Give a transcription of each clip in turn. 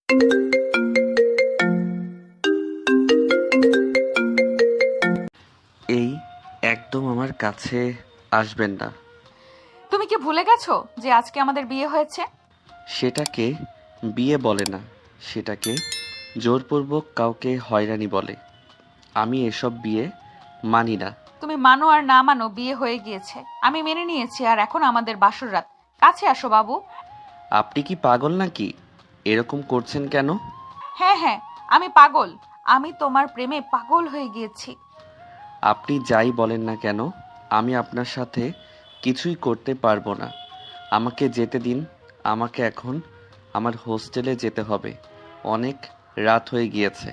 এই একদম আমার কাছে আসবেন না। তুমি কি ভুলে গেছো যে আজকে আমাদের বিয়ে হয়েছে? সেটাকে বিয়ে বলে না, সেটাকে জোরপূর্বক কাউকে হয়রানি বলে। আমি এসব বিয়ে মানি না। তুমি মানো আর না মানো, বিয়ে হয়ে গিয়েছে। আমি মেনে নিয়েছি, আর এখন আমাদের বাসর রাত। কাছে আসো বাবু। আপনি কি পাগল নাকি? এরকম করছেন কেন? হ্যাঁ হ্যাঁ, আমি পাগল। আমি তোমার প্রেমে পাগল হয়ে গিয়েছি। আপনি যাই বলেন না কেন, আমি আপনার সাথে কিছুই করতে পারবো না। আমাকে যেতে দিন। আমাকে এখন আমার হোস্টেলে যেতে হবে। অনেক রাত হয়ে গিয়েছে।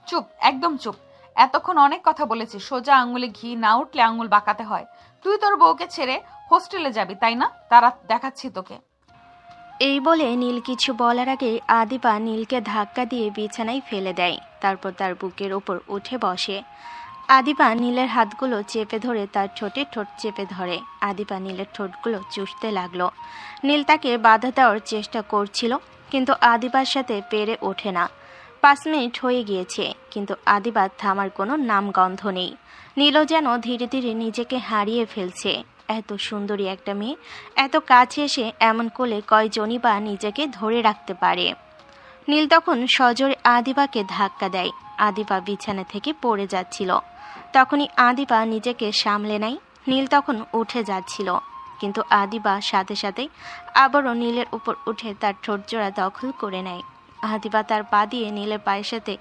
চুপ, একদম চুপ। এতক্ষণ অনেক কথা বলেছি। সোজা আঙুলে ঘি না উঠলে আঙুল বাঁকাতে হয়। তুই তোর বউকে ছেড়ে হোস্টেলে যাবি, তাই না? তারা দেখাচ্ছি তোকে। এই বলে নীল কিছু বলার আগে আদিবা নীলকে ধাক্কা দিয়ে বিছানায় ফেলে দেয়। তারপর তার বুকের ওপর উঠে বসে। আদিবা নীলের হাতগুলো চেপে ধরে তার ঠোঁটে ঠোঁট চেপে ধরে। আদিবা নীলের ঠোঁটগুলো চুষতে লাগলো। নীল তাকে বাধা দেওয়ার চেষ্টা করছিল, কিন্তু আদিবার সাথে পেরে ওঠে না। 5 মিনিট হয়ে গিয়েছে, কিন্তু আদিবার থামার কোনো নামগন্ধ নেই। নীলও যেন ধীরে ধীরে নিজেকে হারিয়ে ফেলছে। এত সুন্দরী একটা মেয়ে এত কাছে এসে এমন করলে কয়জনই বা নিজেকে ধরে রাখতে পারে। নীল তখন সজোরে আদিবাকে ধাক্কা দেয়। আদিবা বিছানা থেকে পড়ে যাচ্ছিল। তখনই আদিবা নিজেকে সামলে নেয়। নীল তখন উঠে যাচ্ছিল, কিন্তু আদিবা সাথে সাথে আবারও নীলের উপর উঠে তার ঠোঁটজোড়া দখল করে নেয়। আদিবা তার পা দিয়ে নীলের পায়ের সাথে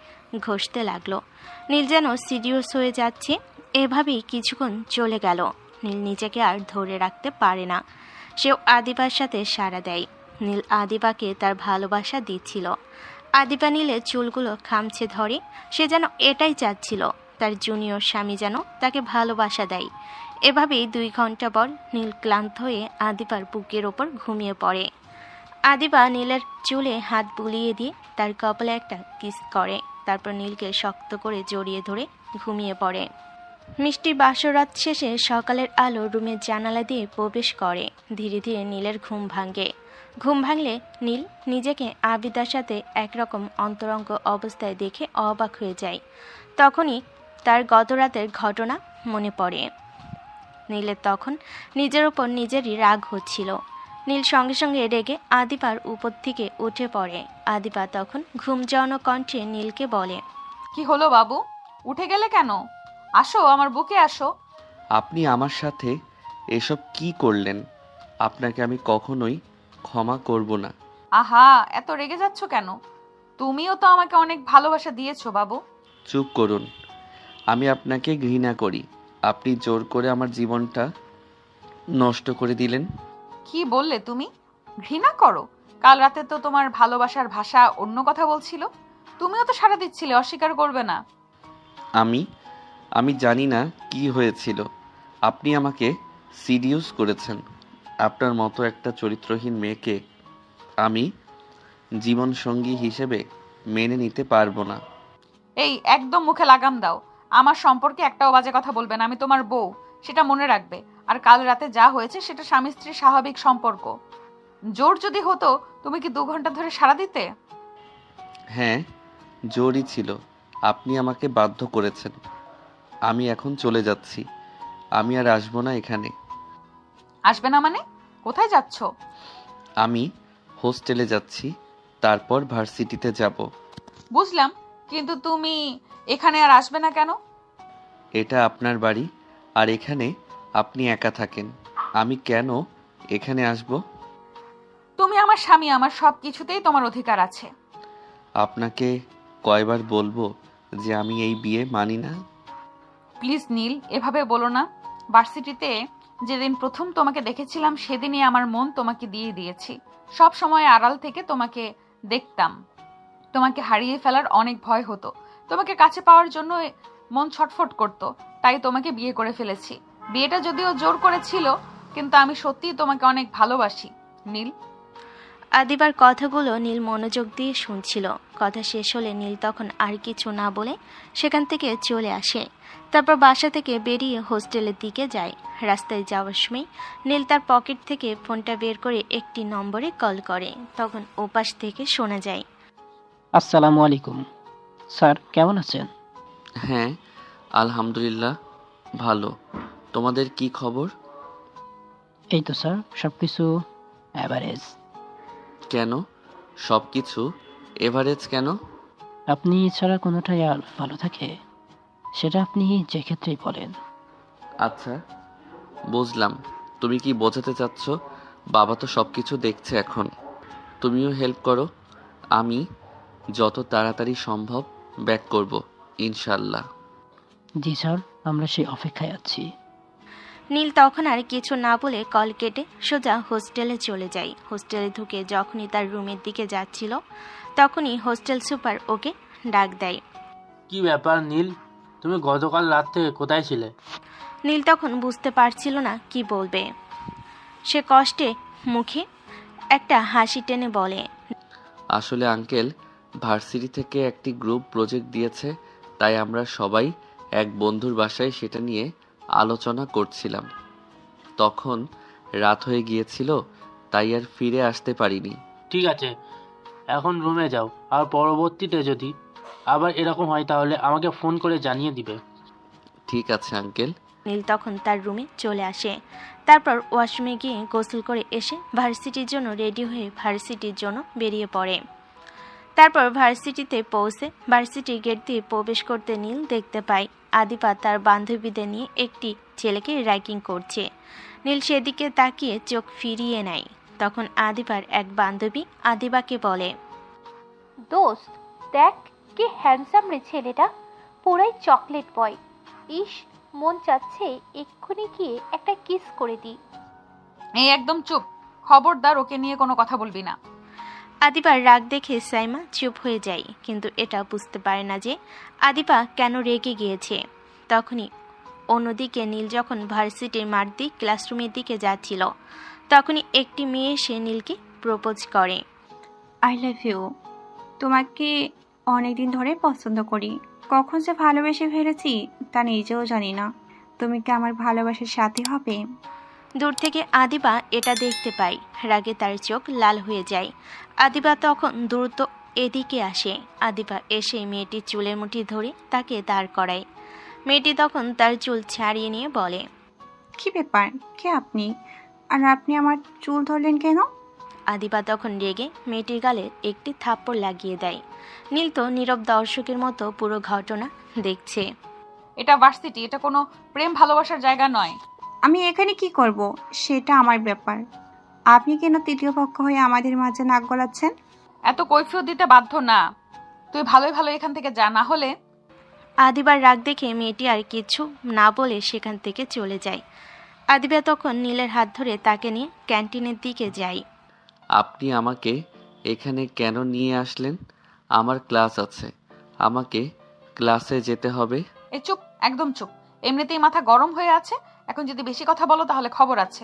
ঘষতে লাগলো। নীল যেন সিরিয়াস হয়ে যাচ্ছে। এভাবেই কিছুক্ষণ চলে গেল। নীল নিজেকে আর ধরে রাখতে পারে না। সেও আদিবার সাথে সাড়া দেয়। নীল আদিবাকে তার ভালোবাসা দিচ্ছিল। আদিবা নীলের চুলগুলো খামছে ধরে। সে যেন এটাই চাচ্ছিল, তার জুনিয়র স্বামী যেন তাকে ভালোবাসা দেয়। এভাবেই 2 ঘন্টা পর নীল ক্লান্ত হয়ে আদিবার বুকের ওপর ঘুমিয়ে পড়ে। আদিবা নীলের চুলে হাত বুলিয়ে দিয়ে তার কপালে একটা কিস করে। তারপর নীলকে শক্ত করে জড়িয়ে ধরে ঘুমিয়ে পড়ে। মিষ্টি বাসরাত শেষে সকালের আলো রুমের জানালা দিয়ে প্রবেশ করে। ধীরে ধীরে নীলের ঘুম ভাঙে। ঘুম ভাঙলে নীল নিজেকে আবিদার সাথে একরকম অন্তরঙ্গ অবস্থায় দেখে অবাক হয়ে যায়। তখনই তার গত রাতের ঘটনা মনে পড়ে। নীলের তখন নিজের ওপর নিজেরই রাগ হচ্ছিল। নীল সঙ্গে সঙ্গে রেগে আদিবার উপর থেকে উঠে পড়ে। আদিবা তখন ঘুম যাওয়ানো কণ্ঠে নীলকে বলে, কি হলো বাবু? উঠে গেলে কেন? আসো, আমার বুকে আসো। আপনি আমার সাথে এসব কি করলেন? আপনাকে আমি কখনোই ক্ষমা করব না। আহা, এত রেগে যাচ্ছ কেন? তুমিও তো আমাকে অনেক ভালোবাসা দিয়েছো বাবু। চুপ করুন। আমি আপনাকে ঘৃণা করি। আপনি জোর করে আমার জীবনটা নষ্ট করে দিলেন। কি বললে তুমি? ঘৃণা করো? কাল রাতে তো তোমার ভালোবাসার ভাষা অন্য কথা বলছিল। তুমিও তো সাড়া দিচ্ছিলে, অস্বীকার করবে না। আমি আমি জানি না কি হয়েছিল। আপনি আমাকে সিডিউস করেছেন। আপনার মতো একটা চরিত্রহীন মেয়েকে আমি জীবনসঙ্গী হিসেবে মেনে নিতে পারবো না। এই, একদম মুখে লাগাম দাও। আমার সম্পর্কে একটাও বাজে কথা বলবে না। আমি তোমার বউ, সেটা মনে রাখবে। আর কাল রাতে যা হয়েছে সেটা স্বামী স্ত্রীর স্বাভাবিক সম্পর্ক। জোর যদি হতো, তুমি কি 2 ঘন্টা ধরে সাড়া দিতে? হ্যাঁ, জোরই ছিল। আপনি আমাকে বাধ্য করেছেন। আমি এখন চলে যাচ্ছি। আমি আর আসবো না এখানে। আসবে না মানে? কোথায় যাচ্ছ? আমি হোস্টেলে যাচ্ছি, তারপর ভার্সিটিতে যাব। বুঝলাম, কিন্তু তুমি এখানে আর আসবে না কেন? এটা আপনার বাড়ি, আর এখানে আপনি একা থাকেন। আমি কেন এখানে আসব? তুমি আমার স্বামী, আমার সব কিছুতেই তোমার অধিকার আছে। আপনাকে কয়বার বলবো যে আমি এই বিয়ে মানি না? প্লিজ নীল, এভাবে বলো না। ভার্সিটিতে যেদিন প্রথম তোমাকে দেখেছিলাম সেদিনই আমার মন তোমাকে দিয়ে দিয়েছি। সব সময় আড়াল থেকে তোমাকে দেখতাম। তোমাকে হারিয়ে ফেলার অনেক ভয় হতো। তোমাকে কাছে পাওয়ার জন্য মন ছটফট করতো। তাই তোমাকে বিয়ে করে ফেলেছি। বিয়েটা যদিও জোর করেছিল, কিন্তু আমি সত্যিই তোমাকে অনেক ভালোবাসি নীল। আদিবার কথাগুলো নীল মনোযোগ দিয়ে শুনছিল। কথা শেষ হলে নীল তখন আর কিছু না বলে সেখান থেকে চলে আসে। তারপর বাসা থেকে বেরিয়ে হোস্টেলের দিকে যায়। রাস্তায় যাওয়ার সময় নীল তার পকেট থেকে ফোনটা বের করে একটি নম্বরে কল করে। তখন ওপাশ থেকে শোনা যায়, আসসালামু আলাইকুম স্যার, কেমন আছেন? হ্যাঁ, আলহামদুলিল্লাহ ভালো। তোমাদের কি খবর? এই তো স্যার, সবকিছু অ্যাভারেজ। কেন সব কিছু এভারেজ কেন? আপনি ছাড়া কোনোটাই আর ভালো থাকে? সেটা আপনি যে ক্ষেত্রেই বলেন। আচ্ছা, বুঝলাম। তুমি কি বোঝাতে চাচ্ছ? বাবা তো সব কিছু দেখছে এখন। তুমিও হেল্প করো। আমি যত তাড়াতাড়ি সম্ভব ব্যাক করব, ইনশাল্লাহ। জি স্যার, আমরা সেই অপেক্ষায় আছি। নীল তখন আর কিছু না বলে কল কেটে সোজা হোস্টেলে চলে যায়। হোস্টেলে ঢুকে যখনই তার রুমের দিকে যাচ্ছিল তখনই হোস্টেল সুপার ওকে ডাক দেয়। কি ব্যাপার নীল, তুমি গতকাল রাত থেকে কোথায় ছিলে? নীল তখন বুঝতে পারছিল না কি বলবে। সে কষ্টে মুখে একটা হাসি টেনে বলে, আসলে আঙ্কেল, ভার্সিটি থেকে একটি গ্রুপ প্রজেক্ট দিয়েছে, তাই আমরা সবাই এক বন্ধুর বাসায় সেটা নিয়ে আলোচনা করছিলাম। তখন রাত হয়ে গিয়েছিল, তাই আর ফিরে আসতে পারিনি। ঠিক আছে, এখন রুমে যাও, আর পরবর্তীতে যদি আবার এরকম হয় তাহলে আমাকে ফোন করে জানিয়ে দিবে। ঠিক আছে আঙ্কেল। নীল তখন তার রুমে চলে আসে। তারপর ওয়াশরুমে গিয়ে গোসল করে এসে ভার্সিটির জন্য রেডি হয়ে ভার্সিটির জন্য বেরিয়ে পড়ে। তারপর ভার্সিটিতে পৌঁছে ভার্সিটির গেট দিয়ে প্রবেশ করতে নীল দেখতে পায় আদিপা তার বান্ধবীদের নিয়ে একটি ছেলেকে র্যাগিং করছে। নীল সেদিকে তাকিয়ে চোখ ফিরিয়ে নেয়। তখন আদিপার এক বান্ধবী আদিবাকে বলে, দোস্ত দেখ, কি হ্যান্ডসাম রে ছেলেটা, পুরাই চকলেট বয়। ইস, মন চাচ্ছে এক্ষুনি গিয়ে একটা কিস করে দিই। এই একদম চুপ, খবরদার ওকে নিয়ে কোনো কথা বলবি না। আদিপার রাগ দেখে সাইমা চুপ হয়ে যায়, কিন্তু এটা বুঝতে পারে না যে আদিপা কেন রেগে গিয়েছে। তখনই অন্যদিকে নীল যখন ভার্সিটির মাঠ দিয়ে ক্লাসরুমের দিকে যাচ্ছিল তখনই একটি মেয়ে এসে নীলকে প্রপোজ করে। I love you. তোমাকে অনেকদিন ধরে পছন্দ করি। কখন যে ভালোবেসে ফেলেছি তা নিজেও জানি না। তুমি কি আমার ভালোবাসার সাথী হবে? দূর থেকে আদিবা এটা দেখতে পায়। রাগে তার চোখ লাল হয়ে যায়। আদিবা তখন দ্রুত এদিকে আসে। আদিবা এসে মেয়েটির চুলের মুঠি ধরে তাকে দাঁড় করায়। মেয়েটি তখন তার চুল ছাড়িয়ে নিয়ে বলে, কি ব্যাপার, কে আপনি? আর আপনি আমার চুল ধরলেন কেন? আদিবা তখন রেগে মেয়েটির গালে একটি থাপ্পড় লাগিয়ে দেয়। নীল তো নীরব দর্শকের মতো পুরো ঘটনা দেখছে। এটা ভার্সিটি, এটা কোনো প্রেম ভালোবাসার জায়গা নয়। আমি এখানে কি করব সেটা আমার ব্যাপার। আপনি কেন তৃতীয় পক্ষ হয়ে আমাদের মাঝে নাক গলাচ্ছেন? এত কৈফিয়ত দিতে বাধ্য না। তুই ভালোই ভালো এখান থেকে যা, না হলে। আদিবার রাগ দেখে মেয়েটি আর কিছু না বলে সেখান থেকে চলে যায়। আদিবা তখন নীলের হাত ধরে তাকে নিয়ে ক্যান্টিনের দিকে যায়। আপনি আমাকে এখানে কেন নিয়ে আসলেন? আমার ক্লাস আছে, আমাকে ক্লাসে যেতে হবে। এ চুপ, একদম চুপ। এমনিতেই মাথা গরম হয়ে আছে, এখন যদি বেশি কথা বলো তাহলে খবর আছে।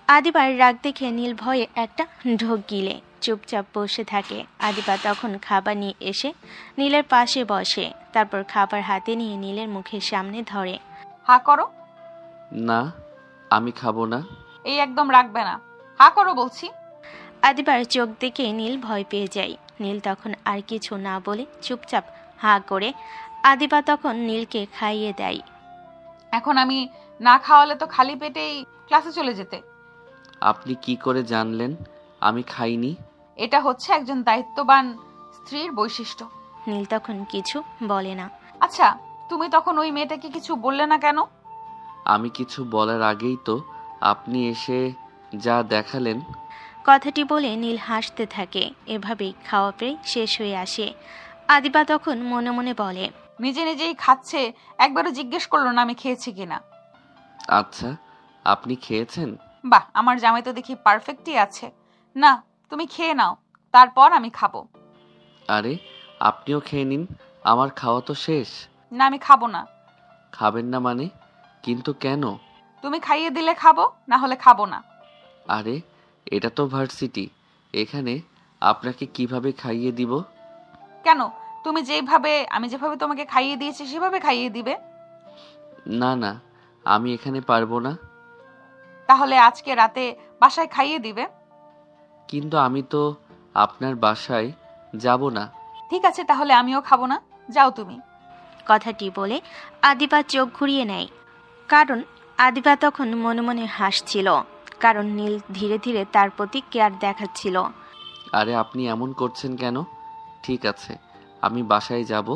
আদিবার রাগ দেখে নীল ভয়ে একটা ঢোক গিলে চুপচাপ বসে থাকে। আদিবা তখন খাবার নিয়ে এসে নীলের পাশে বসে। তারপর খাবার হাতে নিয়ে নীলের মুখের সামনে ধরে। হা করো। না, আমি খাবো না। এই একদম রাখবে না, হা করো বলছি। আদিবার চোখ দেখে নীল ভয় পেয়ে যায়। নীল তখন আর কিছু না বলে চুপচাপ হা করে আদিবা তখন নীলকে খাইয়ে দেয়। এখন আমি না খাওয়ালে তো খালি পেটেই ক্লাসে চলে যেতে। আপনি কি করে জানলেন আমি খাইনি? এটা হচ্ছে একজন দায়িত্ববান স্ত্রীর বৈশিষ্ট্য। নীল তখন কিছু বলে না। আচ্ছা, তুমি তখন ওই মেয়েটাকে কিছু বললে না কেন? আমি কিছু বলার আগেই তো আপনি এসে যা দেখালেন। কথাটি বলে নীল হাসতে থাকে। এভাবেই খাওয়া প্রায় শেষ হয়ে আসে। আদিবা তখন মনে মনে বলে, নিজে নিজেই খাচ্ছে, একবারও জিজ্ঞেস করলো না আমি খেয়েছি কিনা। আচ্ছা, আপনি খেয়েছেন? বাহ, আমার জামাই তো দেখি পারফেক্টই আছে। না, তুমি খেয়ে নাও, তারপর আমি খাবো। আরে, আপনিও খেয়ে নিন, আমার খাওয়া তো শেষ। না, আমি খাবো না। খাবেন না মানে? কিন্তু কেন? তুমি খাইয়ে দিলে খাবো, না হলে খাবো না। আরে, এটা তো ভার্সিটি, এখানে আপনাকে কিভাবে খাইয়ে দিব? কেন, তুমি আমি যেভাবে তোমাকে খাইয়ে দিয়েছি সেভাবে খাইয়ে দিবে? না না, আমি এখানে পারবো না। তাহলে আজকে রাতে বাসায় খাইয়ে দিবে? কিন্তু আমি তো আপনার বাসায় যাব না। ঠিক আছে, তাহলে আমিও খাবো না, যাও তুমি। কথাটি বলে আদিবা চোখ ঘুরিয়ে নেয়, কারণ আদিবা তখন মনে মনে হাসছিল, কারণ নীল ধীরে ধীরে তার প্রতি কেয়ার দেখাচ্ছিল। আরে আপনি এমন করছেন কেন? ঠিক আছে, আমি বাসায় যাব,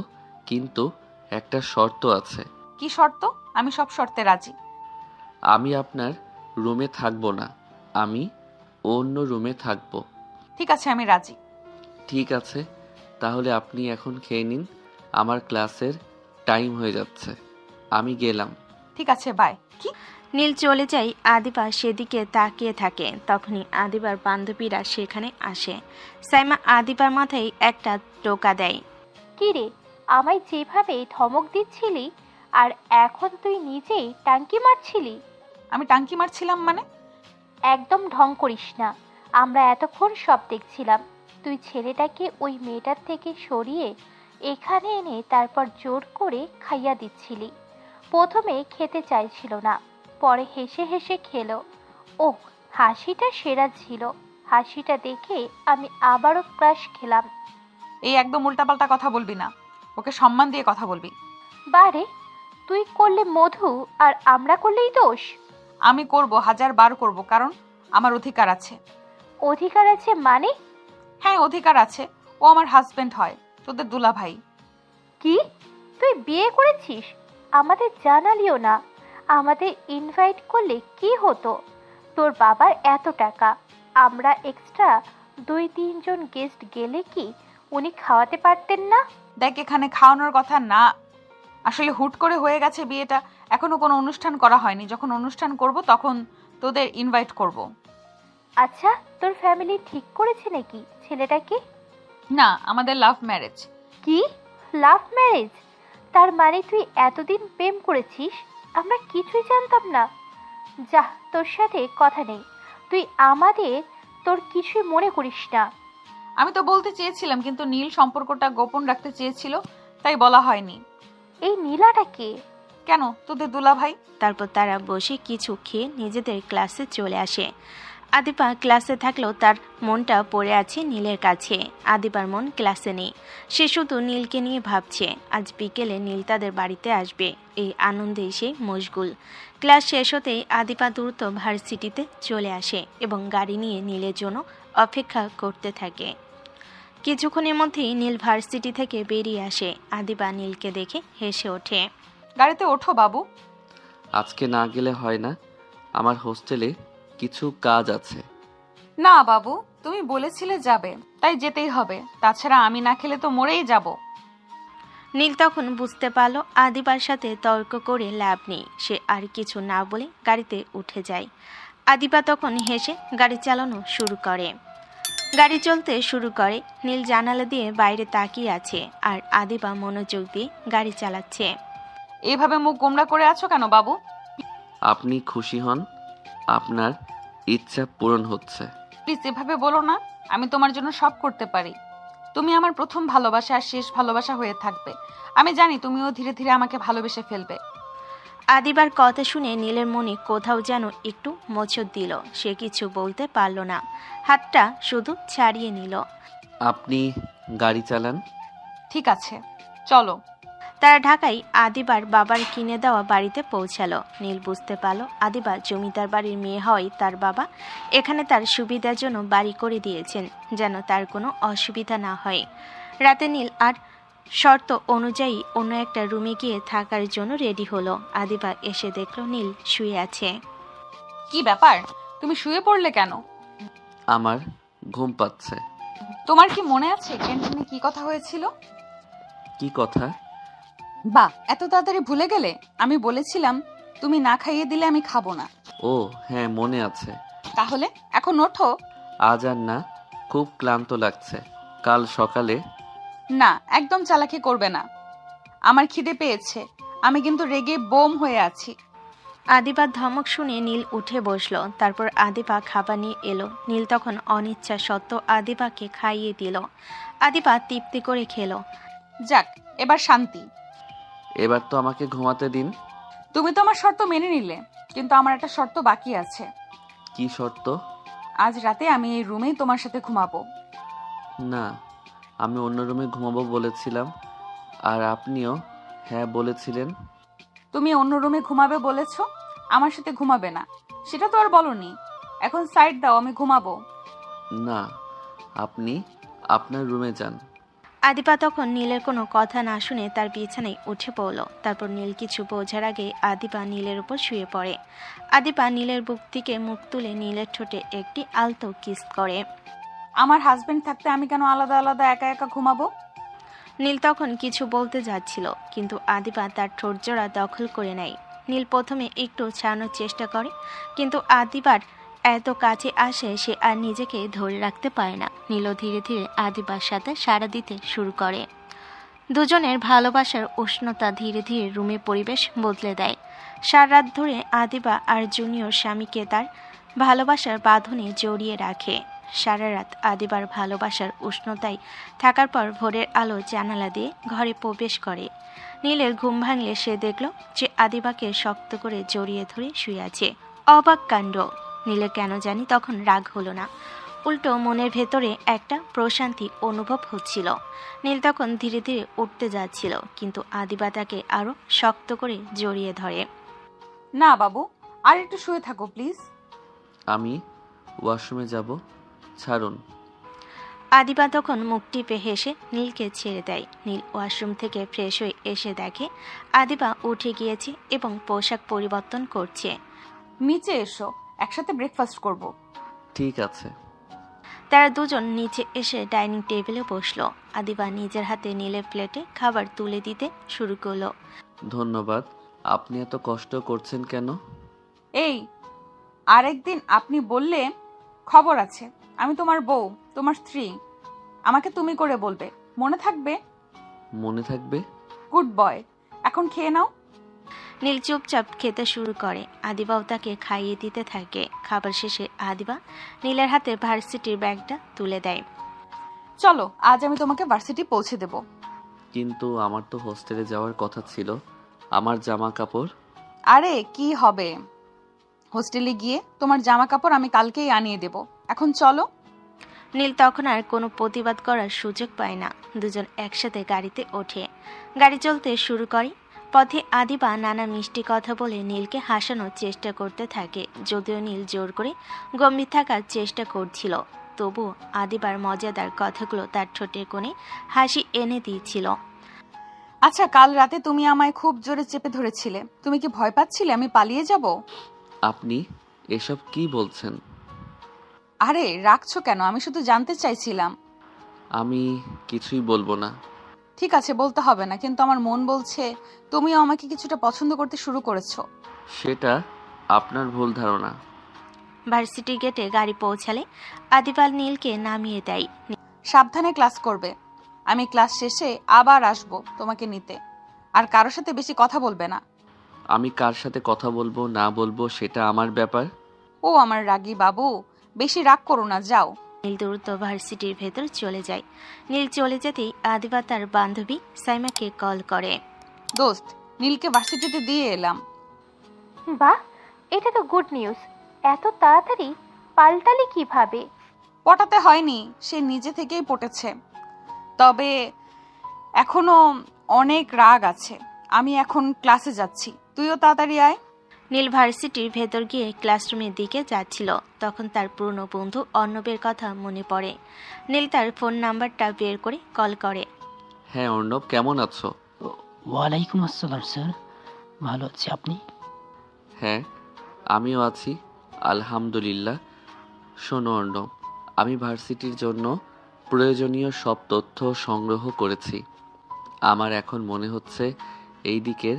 কিন্তু একটা শর্ত আছে। কি শর্ত? আমি সব শর্তে রাজি। আমি আপনার রুমে থাকবো না, আমি অন্য রুমে থাকবো। ঠিক আছে, আমি রাজি। ঠিক আছে, তাহলে আপনি এখন খেয়ে নিন, আমার ক্লাসের টাইম হয়ে যাচ্ছে, আমি গেলাম। ঠিক আছে, বাই। কি? নীল চলে যায়, আদিবা সেদিকে তাকিয়ে থাকে। তখনই আদিবার বান্ধবীরা সেখানে আসে। সাইমা আদিবার মাথায় একটা টোকা দেয়। কি রে, আমায় যেভাবে ধমক দিচ্ছিলি আর এখন তুই নিজেই টাঙ্কি মারছিলি? আমি টাঙ্কি মারছিলাম মানে? একদম ঢং করিস না। আমরা এতক্ষণ সব দেখছিলাম। তুই ছেলেটাকে ওই মেয়েটার থেকে সরিয়ে এখানে এনে তারপর জোর করে খাইয়া দিচ্ছিলি। প্রথমে খেতে চাইছিল না, পরে হেসে হেসে খেলো। ওহ, হাসিটা সেরা ছিল। হাসিটা দেখে আমি আবারও ক্রাশ খেলাম। এই একদম উল্টাপাল্টা কথা বলবি না, ওকে সম্মান দিয়ে কথা বলবি। বারে, তুই করলে মধু আর আমরা করলেই দোষ? আমি করব, 1000 বার করব, কারণ আমার অধিকার আছে। অধিকার আছে মানে? হ্যাঁ, অধিকার আছে। ও আমার হাজবেন্ড হয়, তোদের দুলাভাই। কি? তুই বিয়ে করেছিস? আমাদের জানালিও না। আমাদের ইনভাইট করলে কি হতো? তোর বাবার এত টাকা, আমরা এক্সট্রা 2-3 জন গেস্ট গেলে কি উনি খাওয়াতে পারতেন না? দেখ, এখানে খাওয়ানোর কথা না, আসলে হুট করে হয়ে গেছে বিয়েটা, এখনো কোনো অনুষ্ঠান করা হয়নি। যখন অনুষ্ঠান করব তখন তোদের ইনভাইট করব। আচ্ছা, তোর ফ্যামিলি ঠিক করেছে নাকি ছেলেটাকে? না, আমাদের লাভ ম্যারেজ। কি? Love marriage? তার মানে তুই এতদিন প্রেম করেছিস, আমরা কিছুই জানতাম না। যা, তোর সাথে কথা নেই। তুই আমাদের তোর কিছুই মনে করিস না। আমি তো বলতে চেয়েছিলাম, কিন্তু নীল সম্পর্কটা গোপন রাখতে চেয়েছিল, তাই বলা হয়নি। এই নীলাটা কে? কেন, তোদের দুলাভাই। তারপর তারা বসে কিছু খেয়ে নিজেদের ক্লাসে চলে আসে। আদিবা ক্লাসে থাকলেও তার মনটা পড়ে আছে নীলের কাছে। আদিবার মন ক্লাসে নেই, সে শুধু নীলকে নিয়ে ভাবছে। আজ বিকেলে নীল তাদের বাড়িতে আসবে, এই আনন্দে সে মশগুল। ক্লাস শেষ হতেই আদিবা দ্রুত ভার্সিটিতে চলে আসে এবং গাড়ি নিয়ে নীলের জন্য অপেক্ষা করতে থাকে। কিছুক্ষণের মধ্যেই নীল ভার্সিটি থেকে বেরিয়ে আসে। আদিবা নীলকে দেখে হেসে ওঠে। গাড়িতে ওঠো বাবু। আজকে না গেলে হয় না, আমার হোস্টেলে কিছু কাজ আছে। না বাবু, তুমি বলেছিলে যাবে, তাই যেতেই হবে, তাছাড়া আমি না খেলে তো মরেই যাব। নীল তখন বুঝতে পারল আদিবার সাথে তর্ক করে লাভ নেই। সে আর কিছু না বলে গাড়িতে উঠে যায়। আদিবা তখন হেসে গাড়ি চালানো শুরু করে। গাড়ি চলতে শুরু করে। নীল জানালা দিয়ে বাইরে তাকিয়ে আছে আর আদিবা মনোযোগ দিয়ে গাড়ি চালাচ্ছে। এইভাবে মুখ গোমড়া করে আছো কেন বাবু? আপনি খুশি হন, আপনার ইচ্ছা পূরণ হচ্ছে। প্লিজ এভাবে বলো না, আমি তোমার জন্য সব করতে পারি। তুমি আমার প্রথম ভালোবাসা আর শেষ ভালোবাসা হয়ে থাকবে। আমি জানি তুমিও ধীরে ধীরে আমাকে ভালোবেসে ফেলবে। আদিবার কথা শুনে নীলের মনে কোথাও যেন একটু মোচড় দিল। সে কিছু বলতে পারল না, হাতটা শুধু ছাড়িয়ে নিল। আপনি গাড়ি চালান। ঠিক আছে, চলো। তারা ঢাকায় আদিবার বাবার কিনে দেওয়া বাড়িতে পৌঁছালো। নীল বুঝতে পারল আদিবা জমিদার বাড়ির মেয়ে হয়, তার বাবা এখানে তার সুবিধার জন্য বাড়ি করে দিয়েছেন, যেন তার কোনো অসুবিধা না হয়। রাতে নীল আর শর্ত অনুযায়ী অন্য একটা রুমে গিয়ে থাকার জন্য রেডি হলো। আদিবা এসে দেখলো নীল শুয়ে আছে। কি ব্যাপার, তুমি শুয়ে পড়লে কেন? আমার ঘুম পাচ্ছে। তোমার কি মনে আছে ক্যান্টিনে কি কথা হয়েছিল? কি কথা? বাহ, এত তাড়াতাড়ি ভুলে গেলে? আমি বলেছিলাম তুমি না খাইয়ে দিলে আমি খাবো না। ও হ্যাঁ, মনে আছে। তাহলে এখন ওঠো। আজ আর না, খুব ক্লান্ত লাগছে, কাল সকালে। না, একদম চালাকি করবে না, আমার খিদে পেয়েছে, আমি কিন্তু রেগে বোম হয়ে আছি। আদিবার ধমক শুনে নীল উঠে বসলো। তারপর আদিবা খাবার নিয়ে এলো। নীল তখন অনিচ্ছা সত্ত্বেও আদিবাকে খাইয়ে দিল। আদিবা তৃপ্তি করে খেলো। যাক, এবার শান্তি। এবার তো আমাকে ঘুমাতে দিন। তুমি তো আমার শর্ত মেনে নিলে, কিন্তু আমার একটা শর্ত বাকি আছে। কি শর্ত? আজ রাতে আমি এই রুমেই তোমার সাথে ঘুমাবো। না, আমি অন্য রুমে ঘুমাবো বলেছিলাম, আর আপনিও হ্যাঁ বলেছিলেন। তুমি অন্য রুমে ঘুমাবে বলেছো, আমার সাথে ঘুমাবে না সেটা তো আর বলনি। এখন সাইড দাও, আমি ঘুমাবো। না, আপনি আপনার রুমে যান। আদিবা তখন নীলের কোনো কথা না শুনে তার বিছানায় উঠে পড়ল। তারপর নীল কিছু বোঝার আগে আদিবা নীলের উপর শুয়ে পড়ে। আদিবা নীলের বুক থেকে মুখ তুলে নীলের ঠোঁটে একটি আলতো কিস করে। আমার হাজবেন্ড থাকতে আমি কেন আলাদা আলাদা একা একা ঘুমাবো? নীল তখন কিছু বলতে যাচ্ছিল, কিন্তু আদিবা তার ঠোঁটজোড়া দখল করে নেয়। নীল প্রথমে একটু ছাড়ানোর চেষ্টা করে, কিন্তু আদিবার এত কাছে আসে সে আর নিজেকে ধরে রাখতে পারে না। নীলও ধীরে ধীরে আদিবার সাথে সাড়া দিতে শুরু করে। দুজনের ভালোবাসার উষ্ণতা ধীরে ধীরে রুমে পরিবেশ বদলে দেয়। সারা রাত ধরে আদিবা আর জুনিয়র স্বামীকে তার ভালোবাসার বাঁধনে জড়িয়ে রাখে। সারা রাত আদিবার ভালোবাসার উষ্ণতায় থাকার পর ভোরের আলো জানালা দিয়ে ঘরে প্রবেশ করে। নীলের ঘুম ভাঙলে সে দেখল যে আদিবাকে শক্ত করে জড়িয়ে ধরে শুয়ে আছে। অবাক কাণ্ড! নীলের কেন জানি তখন রাগ হলো না, উল্টো মনের ভেতরে একটা প্রশান্তি অনুভব হচ্ছিল। নীল তখন ধীরে ধীরে উঠতে যাচ্ছিল, কিন্তু আদিবা তাকে আরো শক্ত করে জড়িয়ে ধরে। না বাবু, আর একটু শুয়ে থাকো প্লিজ। আমি ওয়াশরুমে যাব, ছাড়ুন। আদিবা তখন মুখ টিপে হেসে নীলকে ছেড়ে দেয়। নীল ওয়াশরুম থেকে ফ্রেশ হয়ে এসে দেখে আদিবা উঠে গিয়েছে এবং পোশাক পরিবর্তন করছে। নিচে এসো, একসাথে ব্রেকফাস্ট করব। ঠিক আছে। তারা দুজন নিচে এসে ডাইনিং টেবিলে বসলো। আদিবা নিজের হাতে নীলের প্লেটে খাবার তুলে দিতে শুরু করলো। ধন্যবাদ। আপনি এত কষ্ট করছেন কেন? এই, আরেকদিন আপনি বললে খবর আছে। আমি তোমার বউ, তোমার স্ত্রী। আমাকে তুমি করে বলবে, মনে থাকবে? মনে থাকবে। Good boy. এখন খেয়ে নাও। নীল চুপচাপ খেতে শুরু করে। আদিবাও তাকে খাইয়ে দিতে থাকে। খাবার শেষে আদিবা নীলের হাতে ভার্সিটির ব্যাগটা তুলে দেয়। চলো, আজ আমি তোমাকে ভার্সিটি পৌঁছে দেব। কিন্তু আমার তো হোস্টেলে যাওয়ার কথা ছিল। আমার জামা কাপড়? আরে কি হবে, হোস্টেলে গিয়ে তোমার জামা কাপড় আমি কালকেই আনিয়ে দেব। এখন চলো। নীল তখন আর কোনো প্রতিবাদ করার সুযোগ পায় না। দুজন একসাথে গাড়িতে ওঠে। গাড়ি চলতে শুরু করে। পথে আদিবা নানা মিষ্টি কথা বলে নীলকে হাসানোর চেষ্টা করতে থাকে। যদিও নীল জোর করে গম্ভীর থাকার চেষ্টা করছিল, তবু আদিবার মজাদার কথাগুলো তার ঠোঁটের কোণে হাসি এনে দিয়েছিল। আচ্ছা, কাল রাতে তুমি আমায় খুব জোরে চেপে ধরেছিলে। তুমি কি ভয় পাচ্ছিলে আমি পালিয়ে যাব? আপনি এসব কি বলছেন? আরে রাখছো কেন, আমি শুধু জানতে চাইছিলাম। আমি কিছুই বলবো না। ঠিক আছে, বলতে হবে না, কিন্তু আমার মন বলছে তুমিও আমাকে কিছুটা পছন্দ করতে শুরু করেছো। সেটা আপনার ভুল ধারণা। ভার্সিটি গেটে গাড়ি পৌঁছালে আদিবা নীলকে নামিয়ে দেয়। সাবধানে ক্লাস করবে। আমি ক্লাস শেষে আবার আসবো তোমাকে নিতে। আর কারোর সাথে বেশি কথা বলবে না। আমি কার সাথে কথা বলবো না বলবো সেটা আমার ব্যাপার। ও আমার রাগী বাবু, বেশি রাগ করো না, যাও। নীল দ্রুত ভার্সিটির ভেতর চলে যায়। নীল চলে যেতেই আদিবা তার বান্ধবী সাইমাকে কল করে। দোস্ত, নীলকে ভার্সিটিতে দিয়ে এলাম। বাহ, এটা তো গুড নিউজ। এত তাড়াতাড়ি পাল্টালি কিভাবে? পটাতে হয়নি, সে নিজে থেকেই পটেছে। তবে এখনো অনেক রাগ আছে। আমি এখন ক্লাসে যাচ্ছি, তুইও তাড়াতাড়ি আয়। নীল ভার্সিটির ভেতর গিয়ে ক্লাসরুমের দিকে যাচ্ছিল। তখন তার পুরনো বন্ধু অর্ণবের কথা মনে পড়ে। নীল তার ফোন নাম্বারটা বের করে কল করে। হ্যাঁ অর্ণব, কেমন আছো? ওয়ালাইকুম আসসালাম স্যার, ভালো আছি, আপনি? হ্যাঁ, আমিও আছি আলহামদুলিল্লাহ। শোনো অর্ণব, আমি ভার্সিটির জন্য প্রয়োজনীয় সব তথ্য সংগ্রহ করেছি। আমার এখন মনে হচ্ছে এই দিকের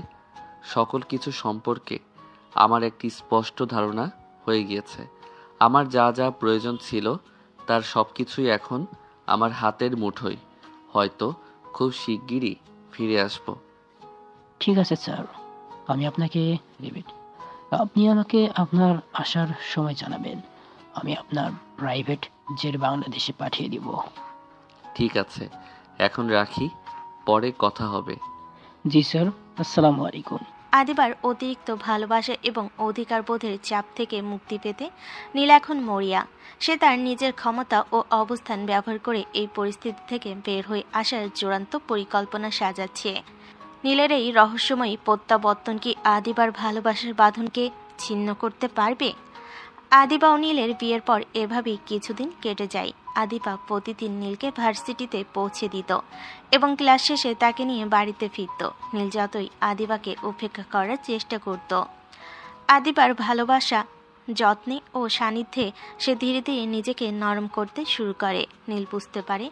সকল কিছু সম্পর্কে আমার একটি স্পষ্ট ধারণা হয়ে গিয়েছে। আমার যা যা প্রয়োজন ছিল তার সব কিছুই এখন আমার হাতের মুঠোয়। হয়তো খুব শিগগিরই ফিরে আসব। ঠিক আছে স্যার, আমি আপনাকে আপনি আমাকে আপনার আসার সময় জানাবেন। আমি আপনার প্রাইভেট জেট বাংলাদেশে পাঠিয়ে দিব। ঠিক আছে, এখন রাখি, পরে কথা হবে। জি স্যার, আসসালামু আলাইকুম। আদিবার অতিরিক্ত ভালোবাসা এবং অধিকারবোধের চাপ থেকে মুক্তি পেতে নীল এখন মরিয়া। সে তার নিজের ক্ষমতা ও অবস্থান ব্যবহার করে এই পরিস্থিতি থেকে বের হয়ে আসার চূড়ান্ত পরিকল্পনা সাজাচ্ছে। নীলের এই রহস্যময়ী প্রত্যাবর্তন কি আদিবার ভালোবাসার বাঁধনকে ছিন্ন করতে পারবে? আদিবা ও নীলের বিয়ের পর এভাবেই কিছুদিন কেটে যায়। আদিবা প্রতিদিন নীলকে ভার্সিটিতে পৌঁছে দিত এবং ক্লাস শেষে তাকে নিয়ে বাড়িতে ফিরত। নীল যতই আদিবাকে উপেক্ষা করার চেষ্টা করত, আদিবার ভালোবাসা, যত্নে ও সান্নিধ্যে সে ধীরে ধীরে নিজেকে নরম করতে শুরু করে। নীল বুঝতে পারে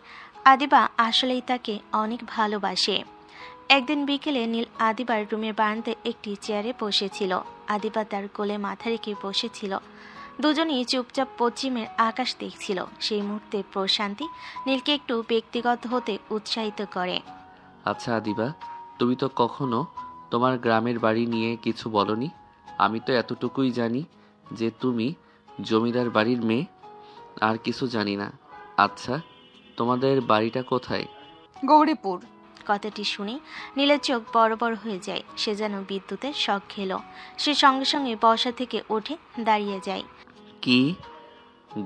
আদিবা আসলেই তাকে অনেক ভালোবাসে। একদিন বিকেলে নীল আদিবার রুমের বারান্দায় একটি চেয়ারে বসেছিল। আদিবা তার কোলে মাথা রেখে বসেছিল। দুজনেই চুপচাপ পশ্চিমের আকাশ দেখছিল। সেই মুহূর্তে প্রশান্তি নীলকে একটু ব্যক্তিগত হতে উৎসাহিত করে। আচ্ছা আদিবা, তুমি তো কখনো তোমার গ্রামের বাড়ি নিয়ে কিছু বলনি। আমি তো এতটুকুই জানি যে তুমি জমিদার বাড়ির মেয়ে, আর কিছু জানি না। আচ্ছা, তোমাদের বাড়িটা কোথায়? গৌরীপুর। কথাটি শুনে নীলের চোখ বড় বড় হয়ে যায়। সে যেন বিদ্যুতের শক খেল। সে সঙ্গে সঙ্গে বসা থেকে উঠে দাঁড়িয়ে যায়। কি,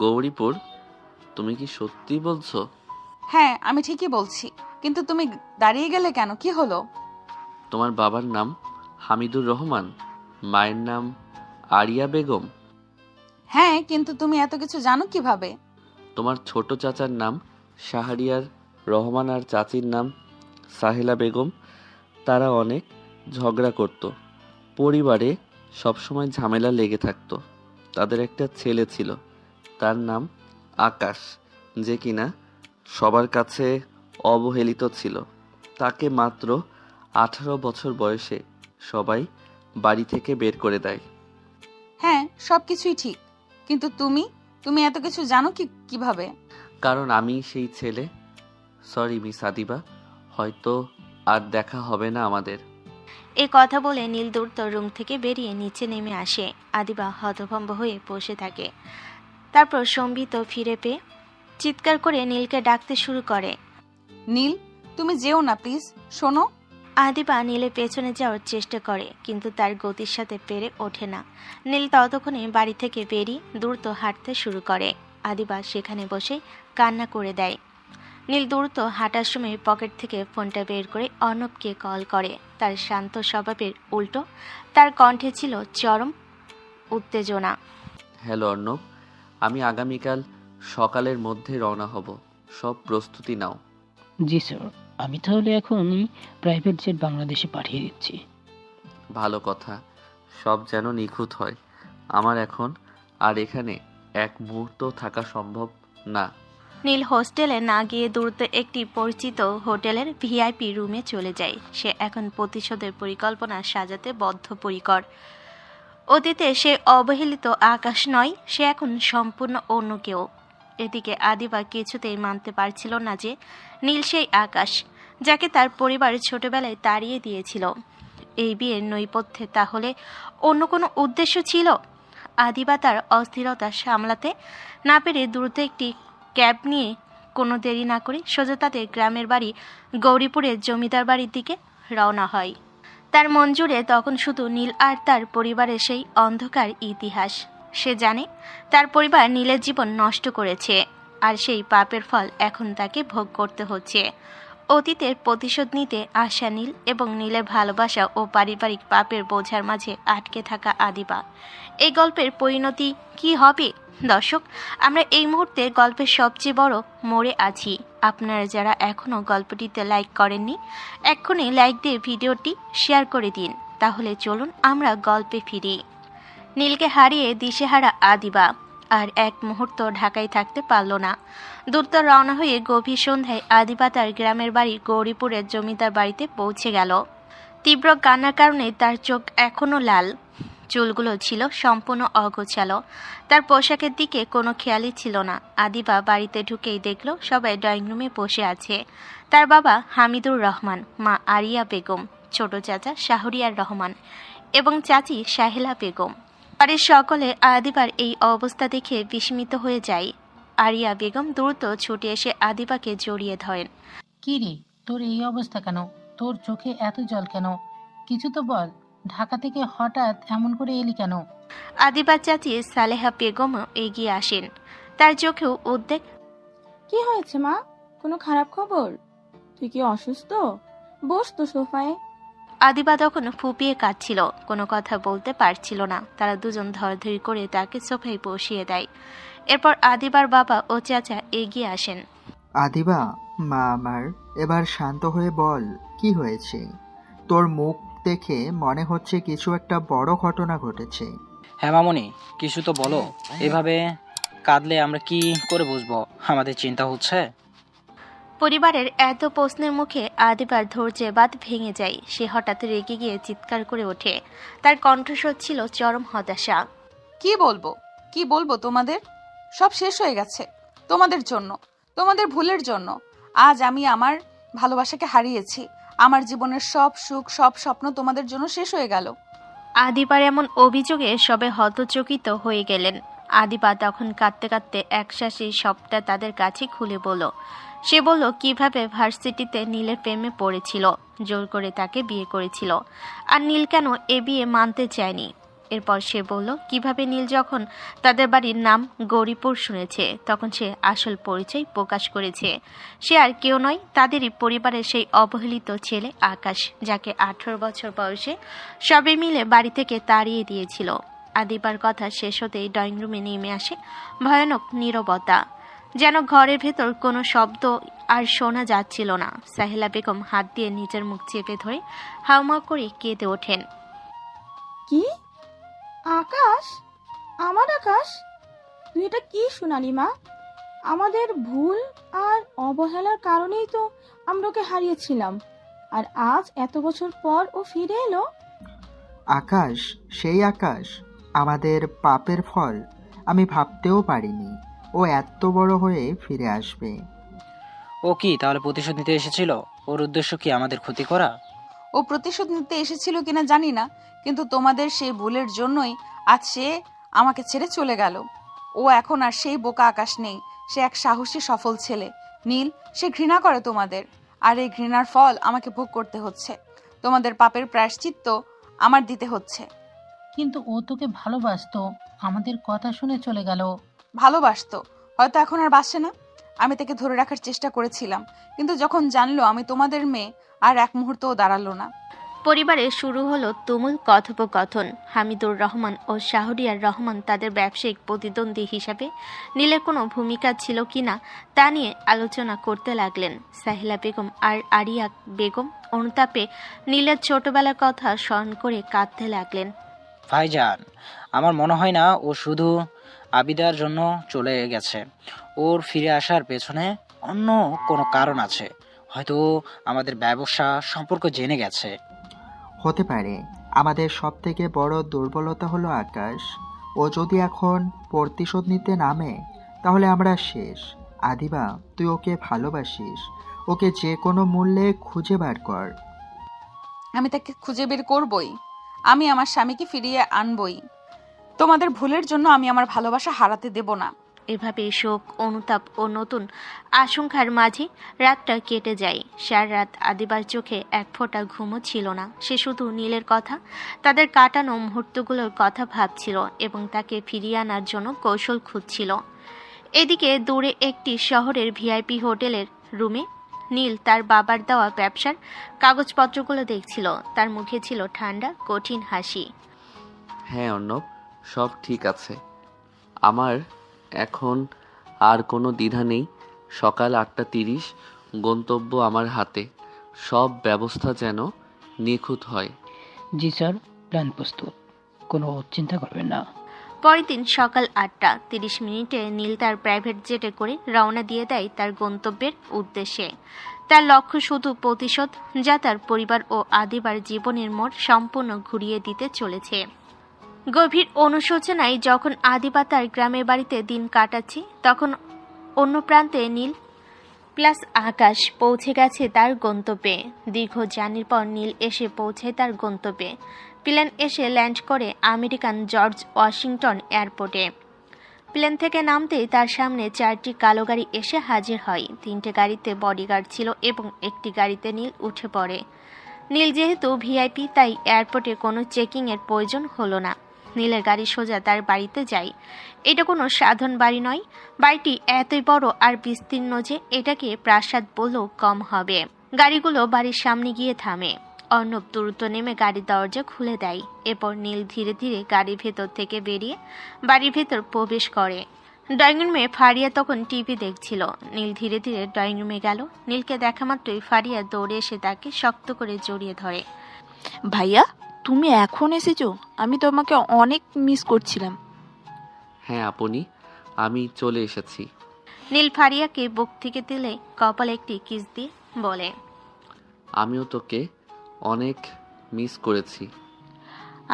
গৌরীপুর? তুমি কি সত্যি বলছো? হ্যাঁ, আমি ঠিকই বলছি। কিন্তু তুমি দাঁড়িয়ে গেলে কেন? কি হলো? তোমার বাবার নাম হামিদুর রহমান, মায়ের নাম আরিয়া বেগম। হ্যাঁ, কিন্তু তুমি এত কিছু জানো কিভাবে? তোমার ছোট চাচার নাম শাহরিয়ার রহমান আর চাচির নাম সাহেলা বেগম। তারা অনেক ঝগড়া করত, পরিবারে সবসময় ঝামেলা লেগে থাকতো। তাদের একটা ছেলে ছিল, তার নাম আকাশ, যে কিনা সবার কাছে অবহেলিত ছিল। তাকে মাত্র 18 বছর বয়সে সবাই বাড়ি থেকে বের করে দেয়। হ্যাঁ, সবকিছুই ঠিক, কিন্তু তুমি এত কিছু জানো কিভাবে? কারণ আমি সেই ছেলে। সরি মিস আদিবা, হয়তো আর দেখা হবে না আমাদের। এই কথা বলে নীল দ্রুত রুম থেকে বেরিয়ে নিচে নেমে আসে। আদিবা হতভম্ব হয়ে বসে থাকে। তারপর সম্বিত ফিরে পেয়ে চিৎকার করে নীলকে ডাকতে শুরু করে। নীল, তুমি যেও না প্লিজ, শোনো। আদিবা নীলের পেছনে যাওয়ার চেষ্টা করে, কিন্তু তার গতির সাথে পেরে ওঠে না। নীল ততক্ষণে বাড়ি থেকে বেরিয়ে দ্রুত হাঁটতে শুরু করে। আদিবা সেখানে বসে কান্না করে দেয়। নীল দ্রুত হাঁটার সময় পকেট থেকে ফোনটা বের করে অর্ণবকে কল করে। তার শান্ত স্বভাবের উল্টো তার কণ্ঠে ছিল চরম উত্তেজনা। হ্যালো অর্ণব, আমি আগামীকাল সকালের মধ্যে রওনা হব। সব প্রস্তুতি নাও। জি স্যার, আমি তাহলে এখনই প্রাইভেট জেট বাংলাদেশে পাঠিয়ে দিচ্ছি। ভালো কথা, সব যেন নিখুঁত হয়। আমার এখন আর এখানে এক মুহূর্ত থাকা সম্ভব না। নীল হোস্টেলে না গিয়ে দ্রুত একটি পরিচিত হোটেলের ভিআইপি রুমে চলে যায়। সে এখন প্রতিশোধের পরিকল্পনা সাজাতে বদ্ধপরিকর। অতীতে সে অবহেলিত আকাশ নয়, সে এখন সম্পূর্ণ অন্য কেউ। এদিকে আদিবা কিছুতেই মানতে পারছিল না যে নীল সেই আকাশ, যাকে তার পরিবার ছোটবেলায় তাড়িয়ে দিয়েছিল। এই বিয়ের নৈপথ্যে তাহলে অন্য কোনো উদ্দেশ্য ছিল? আদিবা তার অস্থিরতা সামলাতে না পেরে দ্রুত একটি ক্যাব নিয়ে কোনো দেরি না করে সোজা তাদের গ্রামের বাড়ি গৌরীপুরের জমিদার বাড়ির দিকে রওনা হয়। তার মন জুড়ে তখন শুধু নীল আর তার পরিবারের সেই অন্ধকার ইতিহাস। সে জানে তার পরিবার নীলের জীবন নষ্ট করেছে, আর সেই পাপের ফল এখন তাকে ভোগ করতে হচ্ছে। অতীতের প্রতিশোধ নিতে আসা নীল এবং নীলের ভালোবাসা ও পারিবারিক পাপের বোঝার মাঝে আটকে থাকা আদিবা। এই গল্পের পরিণতি কি হবে? দর্শক, আমরা এই মুহূর্তে গল্পের সবচেয়ে বড় মোড়ে আছি। আপনারা যারা এখনও গল্পটিতে লাইক করেননি, এক্ষুনি লাইক দিয়ে ভিডিওটি শেয়ার করে দিন। তাহলে চলুন আমরা গল্পে ফিরি। নীলকে হারিয়ে দিশেহারা আদিবা আর এক মুহূর্ত ঢাকায় থাকতে পারল না। দ্রুত রওনা হয়ে গভীর সন্ধ্যায় আদিবা তার গ্রামের বাড়ি গৌরীপুরের জমিদার বাড়িতে পৌঁছে গেল। তীব্র কান্নার কারণে তার চোখ এখনো লাল, চুলগুলো ছিল সম্পূর্ণ অগোছালো। তার পোশাকের দিকে কোনো খেয়ালই ছিল না। আদিবা বাড়িতে ঢুকেই দেখল সবাই ড্রয়িং রুমে বসে আছে। তার বাবা হামিদুর রহমান, মা আরিয়া বেগম, ছোট চাচা শাহরিয়ার রহমান এবং চাচি সাহেলা বেগম। বাড়ির সকলে আদিবার এই অবস্থা দেখে বিস্মিত হয়ে যায়। আরিয়া বেগম দ্রুত ছুটে এসে আদিবাকে জড়িয়ে ধরেন। কি রে, তোর এই অবস্থা কেন? তোর চোখে এত জল কেন? কিছু তো বল। ঢাকা থেকে হঠাৎ এমন করে এলি কেন? আদিবার চাচি সালেহা বেগমও এগিয়ে আসেন। তার চোখেও উদ্বেগ। কি হয়েছে মা? কোনো খারাপ খবর? তুই কি অসুস্থ? বস তো সোফায়। আদিবা তখন ফুপিয়ে কাঁদছিল, কোনো কথা বলতে পারছিল না। তারা দুজন ধরাধরি করে তাকে সোফায় বসিয়ে দেয়। এরপর আদিবার বাবা ও চাচা এগিয়ে আসেন। আদিবা, মা আমার, এবার শান্ত হয়ে বল কি হয়েছে। তোর মুখ দেখে মনে হচ্ছে কিছু একটা বড় ঘটনা ঘটেছে। হ্যাঁ মামনি, কিছু তো বলো। এভাবে কাঁদলে আমরা কি করে বুঝবো আমাদের চিন্তা হচ্ছে? পরিবারের এত প্রশ্নের মুখে আদিবার ধৈর্যের বাঁধ ভেঙে যায়। সে হঠাৎ রেগে গিয়ে চিৎকার করে ওঠে। তার কণ্ঠস্বর ছিল চরম হতাশা। কি বলবো তোমাদের? সব শেষ হয়ে গেছে তোমাদের জন্য, তোমাদের ভুলের জন্য। আজ আমি আমার ভালোবাসাকে হারিয়েছি। আমার জীবনের সব সুখ, সব স্বপ্ন তোমাদের জন্য শেষ হয়ে গেল। আদিবার এমন অভিযোগে সবে হতচকিত হয়ে গেলেন। আদিবা তখন কাঁদতে কাঁদতে একশ্বাসে সবটা তাদের কাছে খুলে বলল। সে বলল কিভাবে ভার্সিটিতে নীলের প্রেমে পড়েছিল, জোর করে তাকে বিয়ে করেছিল, আর নীল কেন এ বিয়ে মানতে চায়নি। এরপর সে বলল কিভাবে নীল যখন তাদের বাড়ির নাম গৌরীপুর শুনেছে তখন সে আসল পরিচয় প্রকাশ করেছে। সে আর কেউ নয়, তাদেরই পরিবারের সেই অবহেলিত ছেলে আকাশ, যাকে 18 বছর বয়সে সবে মিলে বাড়ি থেকে তাড়িয়ে দিয়েছিল। আদিবার কথা শেষ হতেই ড্রয়িং রুমে নেমে আসে ভয়ানক নীরবতা। যেন ঘরের ভেতর কোনো শব্দ আর শোনা যাচ্ছিল না। সাহেলা বেগম হাত দিয়ে নিজের মুখ চেপে ধরে হাউমাউ করে কেঁদে ওঠেন। কি? আকাশ? আমার আকাশ? তুই এটা কি শোনালি মা? আমাদের ভুল আর অবহেলার কারণেই তো আমরা ওকে হারিয়েছিলাম, আর আজ এত বছর পর ও ফিরে এলো। আকাশ, সেই আকাশ, আমাদের পাপের ফল। আমি ভাবতেও পারিনি ও এত বড় হয়ে ফিরে আসবে। ও কি তাহলে প্রতিশোধ নিতে এসেছিল? ওর উদ্দেশ্য কি আমাদের ক্ষতি করা? ও প্রতিশোধ নিতে এসেছিল কিনা জানি না, কিন্তু তোমাদের সেই ভুলের জন্যই আজ সে আমাকে ছেড়ে চলে গেল। ও এখন আর সেই বোকা আকাশ নেই। সে এক সাহসী সফল ছেলে। নীল, সে ঘৃণা করে তোমাদের, আর এই ঘৃণার ফল আমাকে ভোগ করতে হচ্ছে। তোমাদের পাপের প্রায়শ্চিত্ত আমার দিতে হচ্ছে। কিন্তু ও তোকে ভালোবাসতো, আমাদের কথা শুনে চলে গেল। ভালোবাসতো, হয়তো এখন আর বাসে না। আমি তাকে ধরে রাখার চেষ্টা করেছিলাম, কিন্তু যখন জানলো আমি তোমাদের মেয়ে, আর এক মুহূর্তও দাঁড়ালো না। পরিবারে শুরু হলো তুমুল কথোপকথন। হামিদুর রহমান ও শাহরিয়ার রহমান তাদের ব্যবসায়িক প্রতিদ্বন্দ্বী হিসাবে নীলের কোনো ভূমিকা ছিল কিনা তা নিয়ে আলোচনা করতে লাগলেন। সাহেলা বেগম আর আরিয়া বেগম অনুতাপে নীলের ছোটবেলার কথা স্মরণ করে কাঁদতে লাগলেন। ভাইজান, আমার মনে হয় না ও শুধু আবিদার জন্য চলে গেছে। ওর ফিরে আসার পেছনে অন্য কোনো কারণ আছে। হয়তো ও আমাদের ব্যবসা সম্পর্কে জেনে গেছে। হতে পারে। আমাদের সব থেকে বড় দুর্বলতা হলো আকাশ। ও যদি এখন প্রতিশোধ নিতে নামে তাহলে আমরা শেষ। আদিবা, তুই ওকে ভালোবাসিস, ওকে যে কোনো মূল্যে খুঁজে বার কর। আমি তাকে খুঁজে বের করবই। আমি আমার স্বামীকে ফিরিয়ে আনবই। তোমাদের ভুলের জন্য আমি আমার ভালোবাসা হারাতে দেব না। এভাবে শোক, অনুতাপ ও নতুন আশঙ্কার মাঝে রাতটা কেটে যায়। সারা রাত আদিবার চোখে এক ফোঁটা ঘুমও ছিল না। সে শুধু নীলের কথা, তাদের কাটানো মুহূর্তগুলোর কথা ভাবছিল এবং তাকে ফিরিয়ে আনার জন্য কৌশল খুঁজছিল। এদিকে দূরে একটি শহরের ভিআইপি হোটেলের রুমে নীল তার বাবার দেওয়া ব্যবসার কাগজপত্রগুলো দেখছিল। তার মুখে ছিল ঠান্ডা কঠিন হাসি। হ্যাঁ অর্ণব, সব ঠিক আছে। আমার এখন আর কোনো দ্বিধা নেই। সকাল 8:30, গন্তব্য আমার হাতে। সব ব্যবস্থা যেন নিখুঁত হয়। জি স্যার, প্ল্যান প্রস্তুত, কোনো চিন্তা করবেন না। পরের দিন সকাল 8:30 নীল তার প্রাইভেট জেটে করে রওনা দিয়ে দেয় তার গন্তব্যের উদ্দেশ্যে। তার লক্ষ্য শুধু প্রতিশোধ, যা তার পরিবার ও আদিবার জীবনের মোড় সম্পূর্ণ ঘুরিয়ে দিতে চলেছে। গভীর অনুশোচনায় যখন আদিবা তার গ্রামের বাড়িতে দিন কাটাচ্ছে, তখন অন্য প্রান্তে নীল প্লাস আকাশ পৌঁছে গেছে তার গন্তব্যে। দীর্ঘ জার্নির পর নীল এসে পৌঁছায় তার গন্তব্যে। প্লেন এসে ল্যান্ড করে আমেরিকান জর্জ ওয়াশিংটন এয়ারপোর্টে। প্লেন থেকে নামতেই তার সামনে 4টি কালো গাড়ি এসে হাজির হয়। 3টে গাড়িতে বডিগার্ড ছিল এবং একটি গাড়িতে নীল উঠে পড়ে। নীল যেহেতু ভিআইপি তাই এয়ারপোর্টে কোনো চেকিংয়ের প্রয়োজন হলো না। নীলের গাড়ি সোজা তার বাড়িতে যায়। এটা কোনো সাধারণ বাড়ি নয়, বাড়িটি এতই বড় আর বিস্তীর্ণ যে এটাকে প্রাসাদ বললেও কম হবে। গাড়িগুলো বাড়ির সামনে গিয়ে থামে। অর্ণব দ্রুত নেমে গাড়ির দরজা খুলে দেয়। এরপর নীল ধীরে ধীরে গাড়ির ভেতর থেকে বেরিয়ে বাড়ির ভেতর প্রবেশ করে। ড্রয়িং রুমে ফারিয়া তখন টিভি দেখছিল। নীল ধীরে ধীরে ড্রয়িং রুমে গেল। নীলকে দেখা মাত্রই ফারিয়া দৌড়ে এসে তাকে শক্ত করে জড়িয়ে ধরে। ভাইয়া, তুমি এখন এসেছো? আমি তোমাকে অনেক মিস করছিলাম। হ্যাঁ আপনি, আমি চলে এসেছি। নীল ফারিয়াকে বুক থেকে দিলে কপালে একটি কিস দিয়ে বলে, আমিও তোকে অনেক মিস করেছি।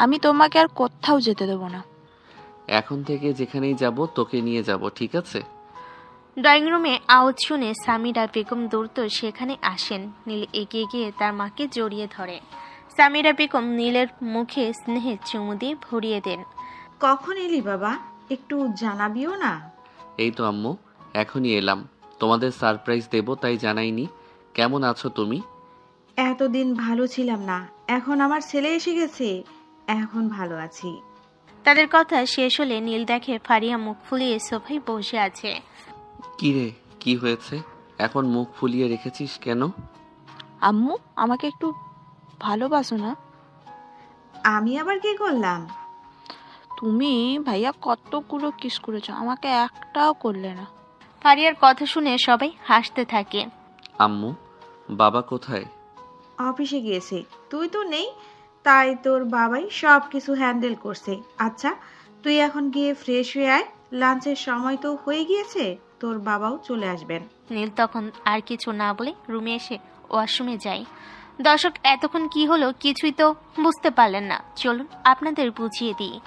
আমি তোমাকে আর কোথাও যেতে দেবো না। এখন থেকে যেখানেই যাব তোকে নিয়ে যাব, ঠিক আছে? ড্রয়িং রুমে আওয়াজ শুনে সামিরা বেগম দ্রুত সেখানে আসেন। নীল এগিয়ে গিয়ে তার মাকে জড়িয়ে ধরে। সামিরা বেগম নীলের মুখে স্নেহে চুমু দিয়ে ভরিয়ে দেন। কখন এলি বাবা, একটু জানাবিও না? এই তো আম্মু, এখনই এলাম। তোমাদের সারপ্রাইজ দেব তাই জানাইনি। কেমন আছো তুমি? এতদিন ভালো ছিলাম না, এখন আমার ছেলে এসে গেছে, এখন ভালো আছি। তাদের কথা শেষ হলে নীল দেখে ফারিয়া মুখ ফুলিয়ে সোফায় বসে আছে। কি রে, কি হয়েছে? এখন মুখ ফুলিয়ে রেখেছিস কেন? আম্মু, আমাকে একটু ভালোবাসো না? আমি আবার কি করলাম? তুমি ভাইয়া কতগুলো কিস করেছো, আমাকে একটাও করলে না। ফারিয়ার কথা শুনে সবাই হাসতে থাকে। আম্মু, বাবা কোথায়? অফিসে গিয়েছে, তুই তো নেই, তাই তোর বাবাই সব কিছু হ্যান্ডেল করছে। আচ্ছা, তুই এখন গিয়ে ফ্রেশ হয়ে আয়, লাঞ্চের সময় তো হয়ে গিয়েছে, তোর বাবাও চলে আসবেন। নীল তখন আর কিছু না বলে রুমে এসে ওয়াশরুমে যায়। দর্শক, এতক্ষণ কি হলো কিছুই তো বুঝতে পারলেন না। চলুন আপনাদের বুঝিয়ে দিই।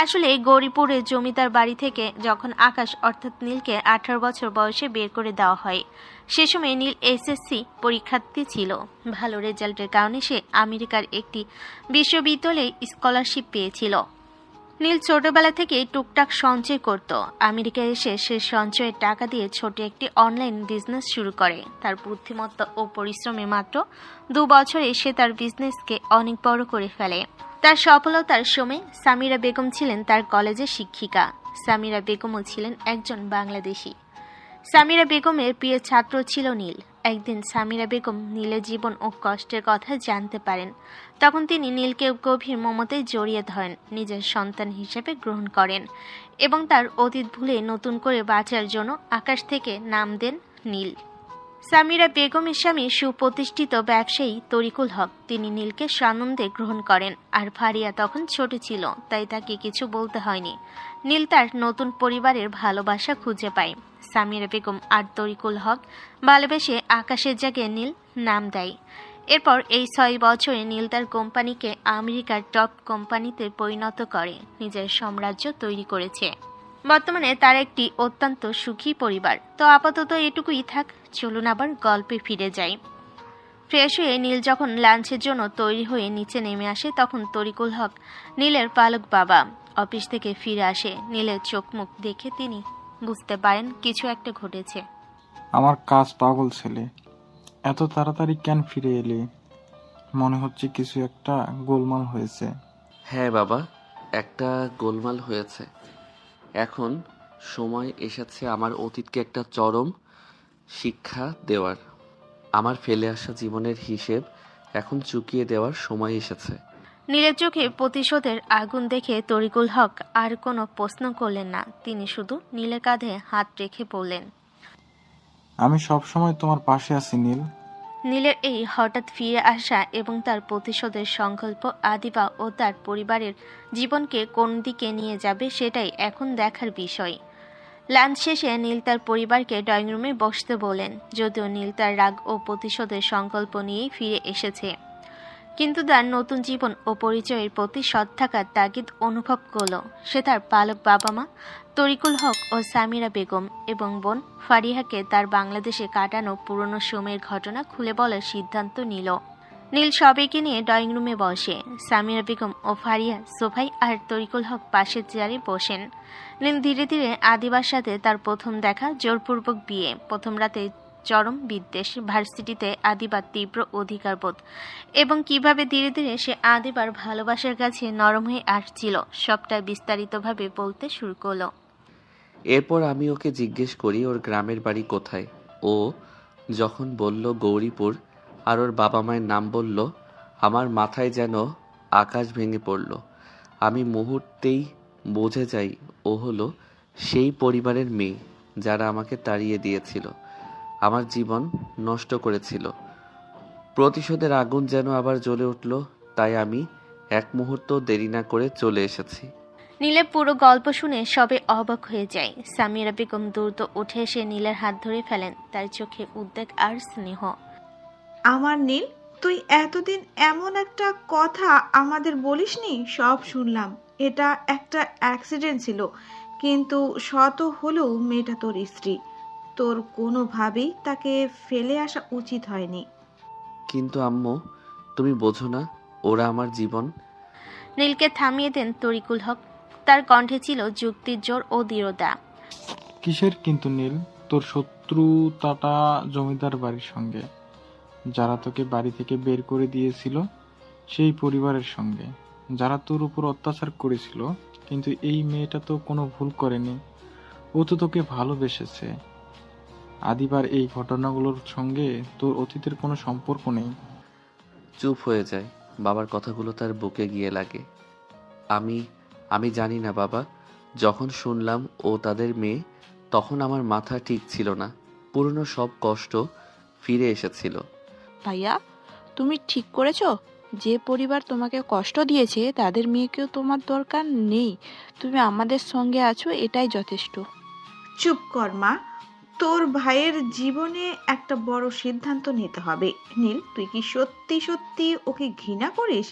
আসলে গৌরীপুরের জমিদার বাড়ি থেকে যখন আকাশ অর্থাৎ নীলকে 18 বছর বয়সে বের করে দেওয়া হয়, সে সময় নীল এসএসসি পরীক্ষার্থী ছিল। ভালো রেজাল্টের কারণে সে আমেরিকার একটি বিশ্ববিদ্যালয়ে স্কলারশিপ পেয়েছিল। নীল ছোটবেলা থেকে টুকটাক সঞ্চয় করত। আমেরিকায় এসে সে সঞ্চয়ের টাকা দিয়ে ছোট একটি অনলাইন বিজনেস শুরু করে। তার বুদ্ধিমত্তা ও পরিশ্রমে মাত্র 2 বছরে সে তার বিজনেসকে অনেক বড় করে ফেলে। তার সফলতার সময় সামিরা বেগম ছিলেন তার কলেজের শিক্ষিকা। সামিরা বেগমও ছিলেন একজন বাংলাদেশি। সামিরা বেগমের প্রিয় ছাত্র ছিল নীল। একদিন সামিরা বেগম নীলের জীবন ও কষ্টের কথা জানতে পারেন। তখন তিনি নীলকে গভীর মমতায় জড়িয়ে ধরেন, নিজের সন্তান হিসেবে গ্রহণ করেন এবং তার অতীত ভুলে নতুন করে বাঁচার জন্য আকাশ থেকে নাম দেন নীল। সামিরা বেগমের স্বামী সুপ্রতিষ্ঠিত ব্যবসায়ী তরিকুল হক। তিনি নীলকে সানন্দে গ্রহণ করেন। আর ফারিয়া তখন ছোট ছিল, তাই তাকে কিছু বলতে হয়নি। নীল তার নতুন পরিবারের ভালোবাসা খুঁজে পায়। সামিরা বেগম আর তরিকুল হক ভালোবেসে আকাশের জায়গায় নীল নাম দেয়। এরপর এই 6 বছরে নীল তার কোম্পানিকে আমেরিকার টপ কোম্পানিতে পরিণত করে নিজের সাম্রাজ্য তৈরি করেছে। বর্তমানে তার একটি অত্যন্ত সুখী পরিবার। তো আপাতত এটুকুই থাক, চলুন আবার গল্পে ফিরে যাই। ফ্রেশ হয়ে নীল যখন লাঞ্চের জন্য তৈরি হয়ে নিচে নেমে আসে, তখন তরিকুল হক নীলের পালক বাবা অফিস থেকে ফিরে আসে। নীলের চোখ মুখ দেখে তিনি বুঝতে পারেন কিছু একটা ঘটেছে। আমার কাজ পাগল ছেলে, এত তাড়াতাড়ি কেন ফিরে এলি? মনে হচ্ছে কিছু একটা গোলমাল হয়েছে। হ্যাঁ বাবা, একটা গোলমাল হয়েছে। এখন সময় এসেছে আমার অতীতকে একটা চরম শিক্ষা দেওয়ার। আমার ফেলে আসা জীবনের হিসেব এখন চুকিয়ে দেওয়ার সময় এসেছে। নীলের চোখে প্রতিশোধের আগুন দেখে তরিকুল হক আর কোনো প্রশ্ন করলেন না। তিনি শুধু নীলের কাঁধে হাত রেখে বললেন, আমি সব সময় তোমার পাশে আছি নীল। নীলের এই হঠাৎ ফিরে আসা এবং তার প্রতিশোধের সংকল্প আদিবা ও তার পরিবারের জীবনকে কোন দিকে নিয়ে যাবে সেটাই এখন দেখার বিষয়। লাঞ্চ শেষে নীল তার পরিবারকে ড্রয়িং রুমে বসতে বলেন। যদিও নীল তার রাগ ও প্রতিশোধের সংকল্প নিয়েই ফিরে এসেছে, কিন্তু তার নতুন জীবন ও পরিচয়ের প্রতি সৎ থাকার তাগিদ অনুভব করল। সে তার পালক বাবা মা তরিকুল হক ও সামিরা বেগম এবং বোন ফারিহাকে তার বাংলাদেশে কাটানো পুরনো সময়ের ঘটনা খুলে বলার সিদ্ধান্ত নিল। নীল সবাইকে নিয়ে ড্রয়িং রুমে বসে। সামিরা বেগম ও ফারিহা সোফায় আর তরিকুল হক পাশের চেয়ারে বসেন। নীল ধীরে ধীরে আদিবার সাথে তার প্রথম দেখা, জোরপূর্বক বিয়ে, প্রথম রাতে চরম বিদ্বেষ, ভার্সিটিতে আদিবার তীব্র অধিকারবোধ এবং কিভাবে ধীরে ধীরে সে আদিবার ভালোবাসার কাছে নরম হয়ে আসছিল সবটা বিস্তারিতভাবে বলতে শুরু করলো। এরপর আমি ওকে জিজ্ঞেস করি ওর গ্রামের বাড়ি কোথায়। ও যখন বলল গৌরীপুর আর ওর বাবা মায়ের নাম বলল, আমার মাথায় যেন আকাশ ভেঙে পড়ল। আমি মুহূর্তেই বুঝে যাই ও হলো সেই পরিবারের মেয়ে যারা আমাকে তাড়িয়ে দিয়েছিল, আমার জীবন নষ্ট করেছিল। প্রতিশোধের আগুন যেন আবার জ্বলে উঠল, তাই আমি এক মুহূর্ত দেরি না করে চলে এসেছি। নীলের পুরো গল্প শুনে সবে অবাক হয়ে যায়। সামিরা বেগম দ্রুত উঠে এসে নীলের হাত ধরে ফেলেন, তার চোখে উদ্বেগ আর স্নেহ। আমার নীল, তুই এতদিন এমন একটা কথা আমাদের বলিসনি। সব শুনলাম, এটা একটা অ্যাক্সিডেন্ট ছিল, কিন্তু শত হলেও মেয়েটা তোর স্ত্রী। তোর কোনোভাবেই তাকে ফেলে আসা উচিত হয়নি। কিন্তু আম্মু, তুমি বোঝো না, ওরা আমার জীবন। নীলকে থামিয়ে দেন তরিকুল হক। তার কণ্ঠে ছিল যুক্তির জোর ও দৃঢ়তা। কিসের কিন্তু নীল? তোর শত্রুতাটা জমিদার বাড়ির সঙ্গে, যারা তোকে বাড়ি থেকে বের করে দিয়েছিল, সেই পরিবারের সঙ্গে, যারা তোর উপর অত্যাচার করেছিল। কিন্তু এই মেয়েটা তো কোনো ভুল করেনি, ও তো তোকে ভালোবেসেছে। আদিবার এই ঘটনাগুলোর সঙ্গে তোর অতীতের কোনো সম্পর্ক নেই। চুপ হয়ে যায়, বাবার কথাগুলো তার বুকে গিয়ে লাগে। আমি জানি না বাবা, যখন শুনলাম ও তাদের মেয়ে, তখন আমার মাথা ঠিক ছিল না। পুরনো সব কষ্ট ফিরে এসেছিল। ভাইয়া, তুমি ঠিক করেছো? যে পরিবার তোমাকে কষ্ট দিয়েছে তাদের মেয়েকেও তোমার দরকার নেই। তুমি আমাদের সঙ্গে আছো, এটাই যথেষ্ট। চুপ কর মা, তোর ভাইয়ের জীবনে একটা বড় সিদ্ধান্ত নিতে হবে। নীল, তুই কি সত্যি সত্যি ওকে ঘৃণা করিস,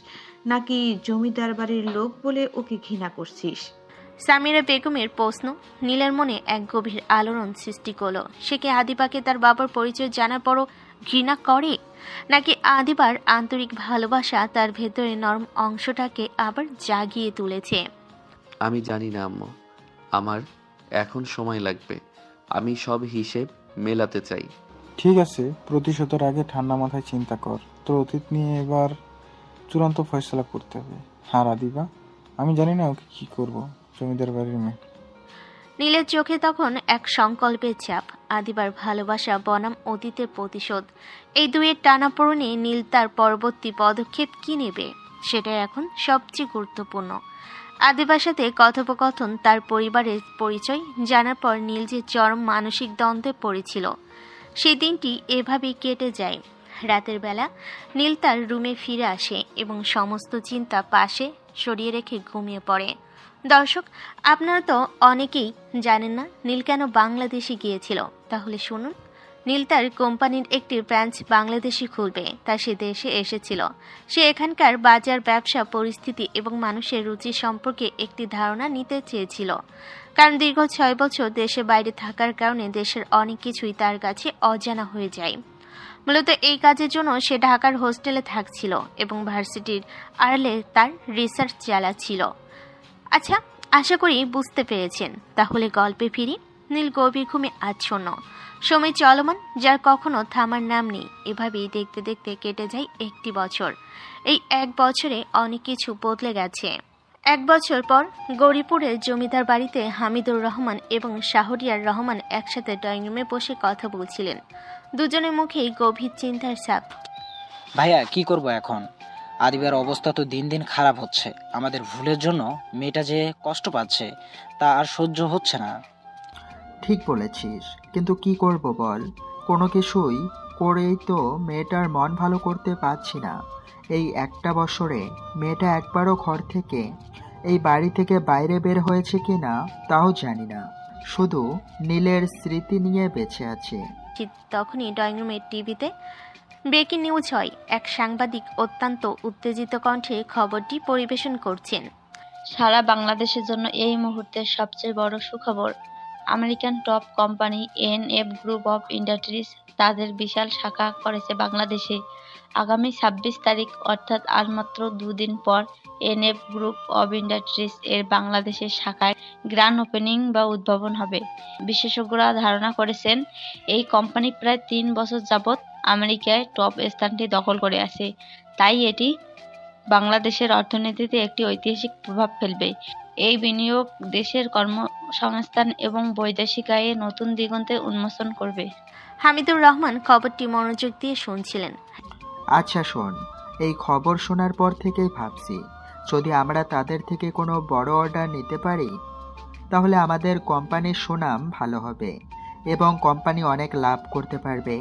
নাকি জমিদার বাড়ির লোক বলে ওকে ঘৃণা করছিস? সামিরা বেগমের প্রশ্ন নীলের মনে এক গভীর আলোড়ন সৃষ্টি করলো। সে কি আদিবাকে তার বাবার পরিচয় জানার পরও ঘৃণা করে, নাকি আদিবার আন্তরিক ভালোবাসা তার ভেতরে নরম অংশটাকে আবার জাগিয়ে তুলেছে? আমি জানি না আম্মু, আমার এখন সময় লাগবে। আমি সব হিসেব মেলাতে চাই। ঠিক আছে, প্রতিশোধের আগে ঠান্ডা মাথায় চিন্তা কর। তোর অতীত নিয়ে এবার চূড়ান্ত ফয়সলা করতে হবে। হ্যাঁ আদিবা, আমি জানি না ওকে কি করব, জমিদার বাড়ির মেয়ে। নীলের চোখে তখন এক সংকল্পের ছাপ, আদিবার ভালোবাসা বনাম অতীতের প্রতিশোধ। এই দুয়ের টানাপোড়েনে নীল তার পরবর্তী পদক্ষেপ কি নেবে সেটাই এখন সবচেয়ে গুরুত্বপূর্ণ। আদিবার সাথে কথোপকথন, তার পরিবারের পরিচয় জানার পর নীল যে চরম মানসিক দ্বন্দ্বে পড়েছিল, সেই দিনটি এভাবেই কেটে যায়। রাতের বেলা নীল তার রুমে ফিরে আসে এবং সমস্ত চিন্তা পাশে সরিয়ে রেখে ঘুমিয়ে পড়ে। দর্শক, আপনারা তো অনেকেই জানেন না নীল কেন বাংলাদেশে গিয়েছিল। তাহলে শুনুন, নীল তার কোম্পানির একটি ব্রাঞ্চ বাংলাদেশে খুলবে, তা সে দেশে এসেছিল। সে এখানকার বাজার, ব্যবসা পরিস্থিতি এবং মানুষের রুচি সম্পর্কে একটি ধারণা নিতে চেয়েছিল। কারণ দীর্ঘ 6 বছর দেশের বাইরে থাকার কারণে দেশের অনেক কিছুই তার কাছে অজানা হয়ে যায়। মূলত এই কাজের জন্য সে ঢাকার হোস্টেলে থাকছিল এবং ভার্সিটির আড়ালে তার রিসার্চ চালাচ্ছিল। আচ্ছা, আশা করি বুঝতে পেরেছেন। তাহলে গল্পে ফিরি। নীল গভীর ঘুমে আচ্ছন্ন, সময় চলমান, যার কখনো থামার নাম নেই। এভাবেই দেখতে দেখতে কেটে যায় 1 বছর। এই 1 বছরে অনেক কিছু বদলে গেছে। 1 বছর পর গৌরীপুরের জমিদার বাড়িতে হামিদুর রহমান এবং শাহরিয়ার রহমান একসাথে ড্রয়িং রুমে বসে কথা বলছিলেন। দুজনের মুখেই গভীর চিন্তার ছাপ। ভাইয়া, কি করব এখন? আদিবার অবস্থা তো দিন দিন খারাপ হচ্ছে। আমাদের ভুলের জন্য মেয়েটা যে কষ্ট পাচ্ছে তা আর সহ্য হচ্ছে না। ঠিক বলেছিস, কিন্তু কি করব বল? কোনো কিছুই করেই তো মেয়েটার মন ভালো করতে পারছি না। এই 1 বছরে মেয়েটা একবারও ঘর থেকে, এই বাড়ি থেকে বাইরে বের হয়েছে কি না তাও জানি না। শুধু নীলের স্মৃতি নিয়ে বেঁচে আছে। ঠিক তখনই ড্রয়িং রুমের টিভিতে ব্রেকিং নিউজ হয়। এক সাংবাদিক অত্যন্ত উত্তেজিত কণ্ঠে খবরটি পরিবেশন করছেন। সারা বাংলাদেশের জন্য এই মুহূর্তের সবচেয়ে বড় সুখবর, American top company NF group of industries তাদের বিশাল শাখা করেছে বাংলাদেশে। আগামী 26 তারিখ অর্থাৎ আর মাত্র 2 দিন পর এনএফ গ্রুপ অব ইন্ডাস্ট্রিজ এর বাংলাদেশের শাখায় গ্র্যান্ড ওপেনিং বা উদ্ভাবন হবে। বিশেষজ্ঞরা ধারণা করেছেন এই কোম্পানি প্রায় 3 বছর যাবৎ আমেরিকায় টপ স্থানটি দখল করে আছে, তাই এটি বাংলাদেশের অর্থনীতিতে একটি ঐতিহাসিক প্রভাব ফেলবে। এই বিনিয়োগ দেশের কর্মসংস্থান এবং বৈদেশিক আয়ে নতুন দিগন্তের উন্মোচন করবে। হামিদুর রহমান খবরটি মনোযোগ দিয়ে শুনছিলেন। আচ্ছা শোন, এই খবর শোনার পর থেকেই ভাবছি যদি আমরা তাদের থেকে কোনো বড় অর্ডার নিতে পারি তাহলে আমাদের কোম্পানির সুনাম ভালো হবে এবং কোম্পানি অনেক লাভ করতে পারবে।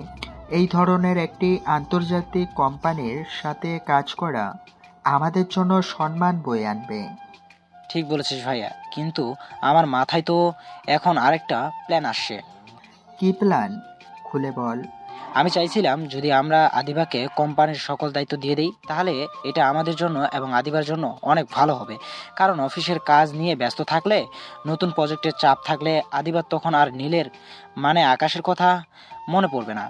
এই ধরনের একটি আন্তর্জাতিক কোম্পানির সাথে কাজ করা আমাদের জন্য সম্মান বয়ে আনবে। ঠিক বলেছিস ভাইয়া, কিন্তু আমার মাথায় তো এখন আরেকটা প্ল্যান আসছে। কি প্ল্যান? খুলে বল। আমি চাইছিলাম যদি আমরা আদিবাকে কোম্পানির সকল দায়িত্ব দিয়ে দিই তাহলে এটা আমাদের জন্য এবং আদিবার জন্য অনেক ভালো হবে। কারণ অফিসের কাজ নিয়ে ব্যস্ত থাকলে, নতুন প্রজেক্টের চাপ থাকলে আদিবার তখন আর নীলের মানে আকাশের কথা মনে পড়বে না।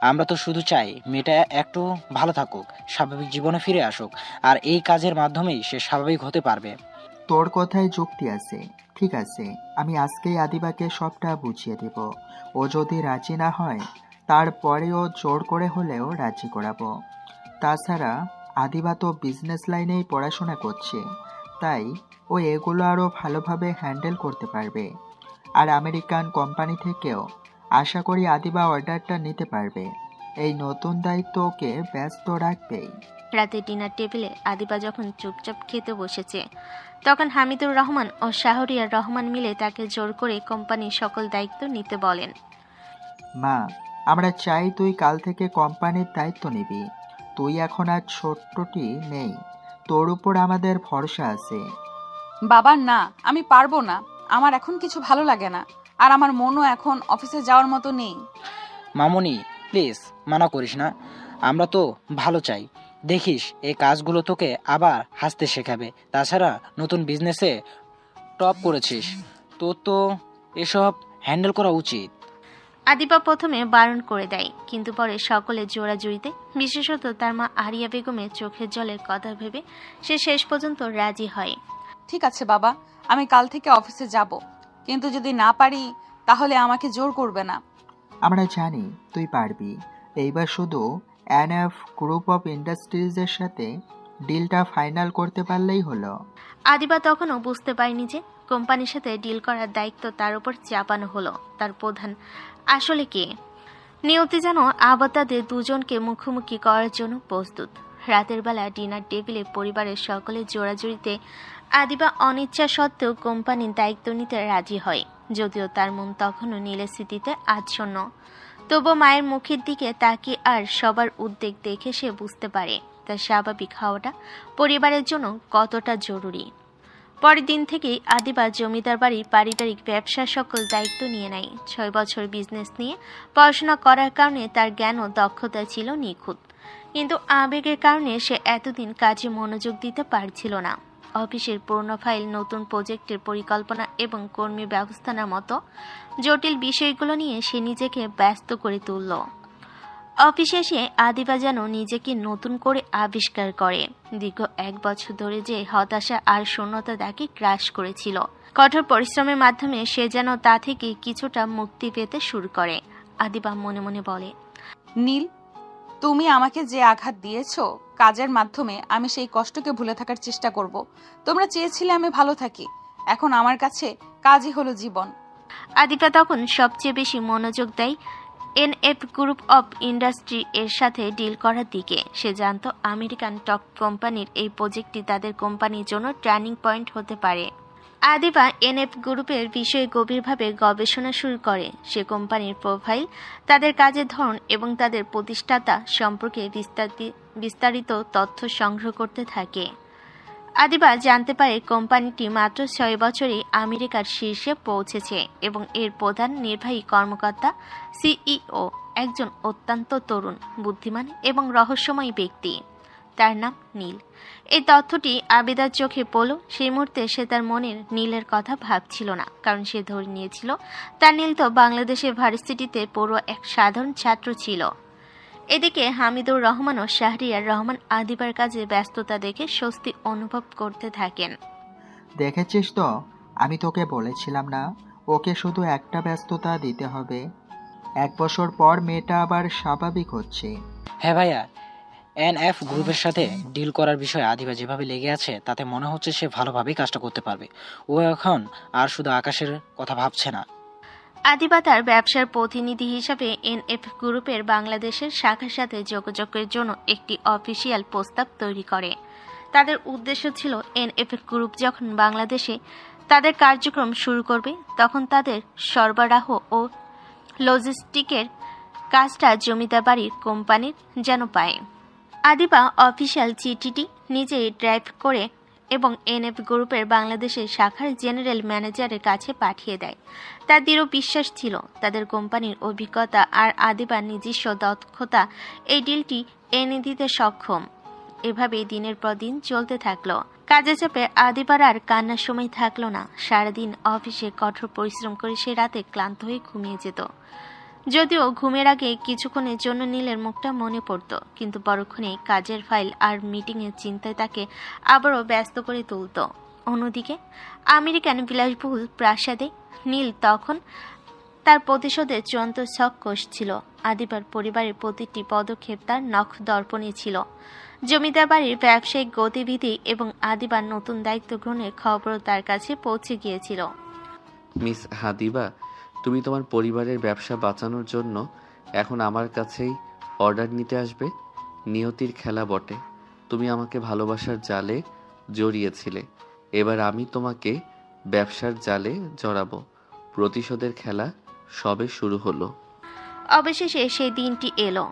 আমরা তো শুধু চাই মেয়েটা একটু ভালো থাকুক, স্বাভাবিক জীবনে ফিরে আসুক, আর এই কাজের মাধ্যমেই সে স্বাভাবিক হতে পারবে। তোর কথায় যুক্তি আছে। ঠিক আছে, আমি আজকেই আদিবাকে সবটা বুঝিয়ে দেব। ও যদি রাজি না হয় তারপরেও জোর করে হলেও রাজি করাবো। তাছাড়া আদিবা তো বিজনেস লাইনেই পড়াশোনা করছে, তাই ও এগুলো আরও ভালোভাবে হ্যান্ডেল করতে পারবে। আর আমেরিকান কোম্পানি থেকেও আশা করি আদিবা অর্ডারটা নিতে পারবে। এই নতুন দায়িত্ব ওকে ব্যস্ত রাখবেই। রাতে ডিনার টেবিলে আদিবা যখন চুপচাপ খেতে বসেছে তখন হামিদুর রহমান ও শাহরিয়ার রহমান মিলে তাকে জোর করে কোম্পানির সকল দায়িত্ব নিতে বলেন। মা, আমরা চাই তুই কাল থেকে কোম্পানির দায়িত্ব নিবি। তুই এখন আর ছোট্টটি নেই, তোর উপর আমাদের ভরসা আছে। বাবা না, আমি পারবো না। আমার এখন কিছু ভালো লাগে না, আর আমার মনও এখন অফিসে যাওয়ার মতো নেই। মামুনি প্লিজ মানা করিস না, আমরা তো ভালো চাই। দেখিস এই কাজগুলো তোকে আবার হাসতে শেখাবে। তাছাড়া নতুন বিজনেসে টপ করেছিস, তোর তো এসব হ্যান্ডেল করা উচিত। আদিবা প্রথমে বারণ করে দেয়, কিন্তু পরে সকলে জোড়াজুড়িতে, বিশেষত তার মা আরিয়া বেগমের চোখের জলের কথা ভেবে সে শেষ পর্যন্ত রাজি হয়। ঠিক আছে বাবা, আমি কাল থেকে অফিসে যাব, কিন্তু যদি না পারি তাহলে আমাকে জোর করবে না। আমরা জানি তুই পারবি। এইবার শুধু এনএফ গ্রুপ অফ ইন্ডাস্ট্রিজের সাথে ডিলটা ফাইনাল করতে পারলেই হলো। আদিবা তখনও বুঝতে পারেনি যে কোম্পানির সাথে ডিল করার দায়িত্ব তার উপর চাপানো হলো। তার প্রধান আসলে কে? নিয়তি যেন আবার তাদের দুজনকে মুখোমুখি করার জন্য প্রস্তুত। রাতের বেলা ডিনার টেবিলে পরিবারের সকলে জোড়াজুড়িতে আদিবা অনিচ্ছা সত্ত্বেও কোম্পানির দায়িত্ব নিতে রাজি হয়, যদিও তার মন তখনও নীলের স্মৃতিতে আচ্ছন্ন। তবু মায়ের মুখের দিকে তাকিয়ে আর সবার উদ্বেগ দেখে সে বুঝতে পারে তার স্বাভাবিক হওয়াটা পরিবারের জন্য কতটা জরুরি। পরের দিন থেকেই আদিবা জমিদার বাড়ির পারিবারিক ব্যবসার সকল দায়িত্ব নিয়ে নেয়। 6 বছর বিজনেস নিয়ে পড়াশোনা করার কারণে তার জ্ঞান ও দক্ষতা ছিল নিখুঁত, কিন্তু আবেগের কারণে সে এতদিন কাজে মনোযোগ দিতে পারছিল না। অফিসের পুরনো ফাইল, নতুন প্রজেক্টের পরিকল্পনা এবং কর্মী ব্যবস্থার মতো জটিল বিষয়গুলো নিয়ে সে নিজেকে ব্যস্ত করে তুলল। অফিসে এসে আদিবা যেন নিজেকে নতুন করে আবিষ্কার করে। দীর্ঘ 1 বছর ধরে যে হতাশা আর শূন্যতা তাকে গ্রাস করেছিল, কঠোর পরিশ্রমের মাধ্যমে সে যেন তা থেকে কিছুটা মুক্তি পেতে শুরু করে। আদিবা মনে মনে বলে, নীল, তুমি আমাকে যে আঘাত দিয়েছো, কাজের মাধ্যমে আমি সেই কষ্টকে ভুলে থাকার চেষ্টা করব। তোমরা চেয়েছিলে আমি ভালো থাকি, এখন আমার কাছে কাজই হলো জীবন। আদিবা তখন সবচেয়ে বেশি মনোযোগ দেয় এনএফ গ্রুপ অফ ইন্ডাস্ট্রি এর সাথে ডিল করার দিকে। সে জানত আমেরিকান টপ কোম্পানির এই প্রজেক্টটি তাদের কোম্পানির জন্য টার্নিং পয়েন্ট হতে পারে। আদিবা এনএফ গ্রুপের বিষয়ে গভীরভাবে গবেষণা শুরু করে। সে কোম্পানির প্রোফাইল, তাদের কাজের ধরন এবং তাদের প্রতিষ্ঠাতা সম্পর্কে বিস্তারিত তথ্য সংগ্রহ করতে থাকে। আদিবা জানতে পারে কোম্পানিটি মাত্র 6 বছরেই আমেরিকার শীর্ষে পৌঁছেছে এবং এর প্রধান নির্বাহী কর্মকর্তা সিইও একজন অত্যন্ত তরুণ, বুদ্ধিমান এবং রহস্যময় ব্যক্তি। তার নাম নীল। এই তথ্যটি আবিদার চোখে পড়ল। সেই মুহূর্তে সে তার মনের নীলের কথা ভাবছিল না, কারণ সে ধরে নিয়েছিল তার নীল তো বাংলাদেশের ভার্সিটিতে পড়ুয়া এক সাধারণ ছাত্র ছিল। এদিকে হামিদুর রহমান ও শাহরিয়ার রহমান আদিবার কাজে ব্যস্ততা দেখে স্বস্তি অনুভব করতে থাকেন। দেখেছিস তো, আমি তোকে বলেছিলাম না, ওকে শুধু একটা ব্যস্ততা দিতে হবে, 1 বছর পর মেয়েটা আবার স্বাভাবিক হচ্ছে। হ্যাঁ ভাইয়া, NF গ্রুপের সাথে ডিল করার বিষয়ে আদিবা যেভাবে লেগে আছে তাতে মনে হচ্ছে সে ভালোভাবেই কাজটা করতে পারবে। ও এখন আর শুধু আকাশের কথা ভাবছে না। আদিবা তার ব্যবসার প্রতিনিধি হিসাবে NF গ্রুপের বাংলাদেশের শাখার সাথে যোগাযোগের জন্য একটি অফিসিয়াল প্রস্তাব তৈরি করে। তাদের উদ্দেশ্য ছিল NF গ্রুপ যখন বাংলাদেশে তাদের কার্যক্রম শুরু করবে তখন তাদের সরবরাহ ও লজিস্টিকের কাজটা জমিদার বাড়ির কোম্পানির যেন পায়। আদিবা অফিসিয়াল চিঠিটি নিজেই ড্রাইভ করে এবং NF গ্রুপের বাংলাদেশের শাখার জেনারেল ম্যানেজারের কাছে পাঠিয়ে দেয়। তার দৃঢ় বিশ্বাস ছিল তাদের কোম্পানির অভিজ্ঞতা আর আদিবার নিজস্ব দক্ষতা এই ডিলটি এনে দিতে সক্ষম। এভাবেই দিনের পর দিন চলতে থাকলো। কাজে চাপে আদিবার আর কান্নার সময় থাকলো না। সারাদিন অফিসে কঠোর পরিশ্রম করে সে রাতে ক্লান্ত হয়ে ঘুমিয়ে যেত। যদিও ঘুমের আগে কিছুক্ষণের জন্য নীলের মুখটা মনে পড়ত, কিন্তু পরক্ষণে কাজের ফাইল আর মিটিংয়ের চিন্তায় তাকে আবারও ব্যস্ত করে তুলত। অন্যদিকে আমেরিকান বিলাসবহুল প্রাসাদে নীল তখন তার প্রতিশোধের চূড়ান্ত ছক কষছিল। আদিবার পরিবারের প্রতিটি পদক্ষেপ তার নখ দর্পণে ছিল। জমিদার বাড়ির ব্যবসায়িক গতিবিধি এবং আদিবার নতুন দায়িত্ব গ্রহণের খবরও তার কাছে পৌঁছে গিয়েছিল। মিস হাদিবা, তুমি তোমার পরিবারের ব্যবসা বাঁচানোর জন্য এখন আমার কাছেই অর্ডার নিতে আসবে। নিয়তির খেলা বটে। তুমি আমাকে ভালোবাসার জালে জড়িয়েছিলে, এবার আমি তোমাকে ব্যবসার জালে জড়াবো। প্রতিশোধের খেলা সবে শুরু হলো। অবশেষে সেই দিনটি এলো।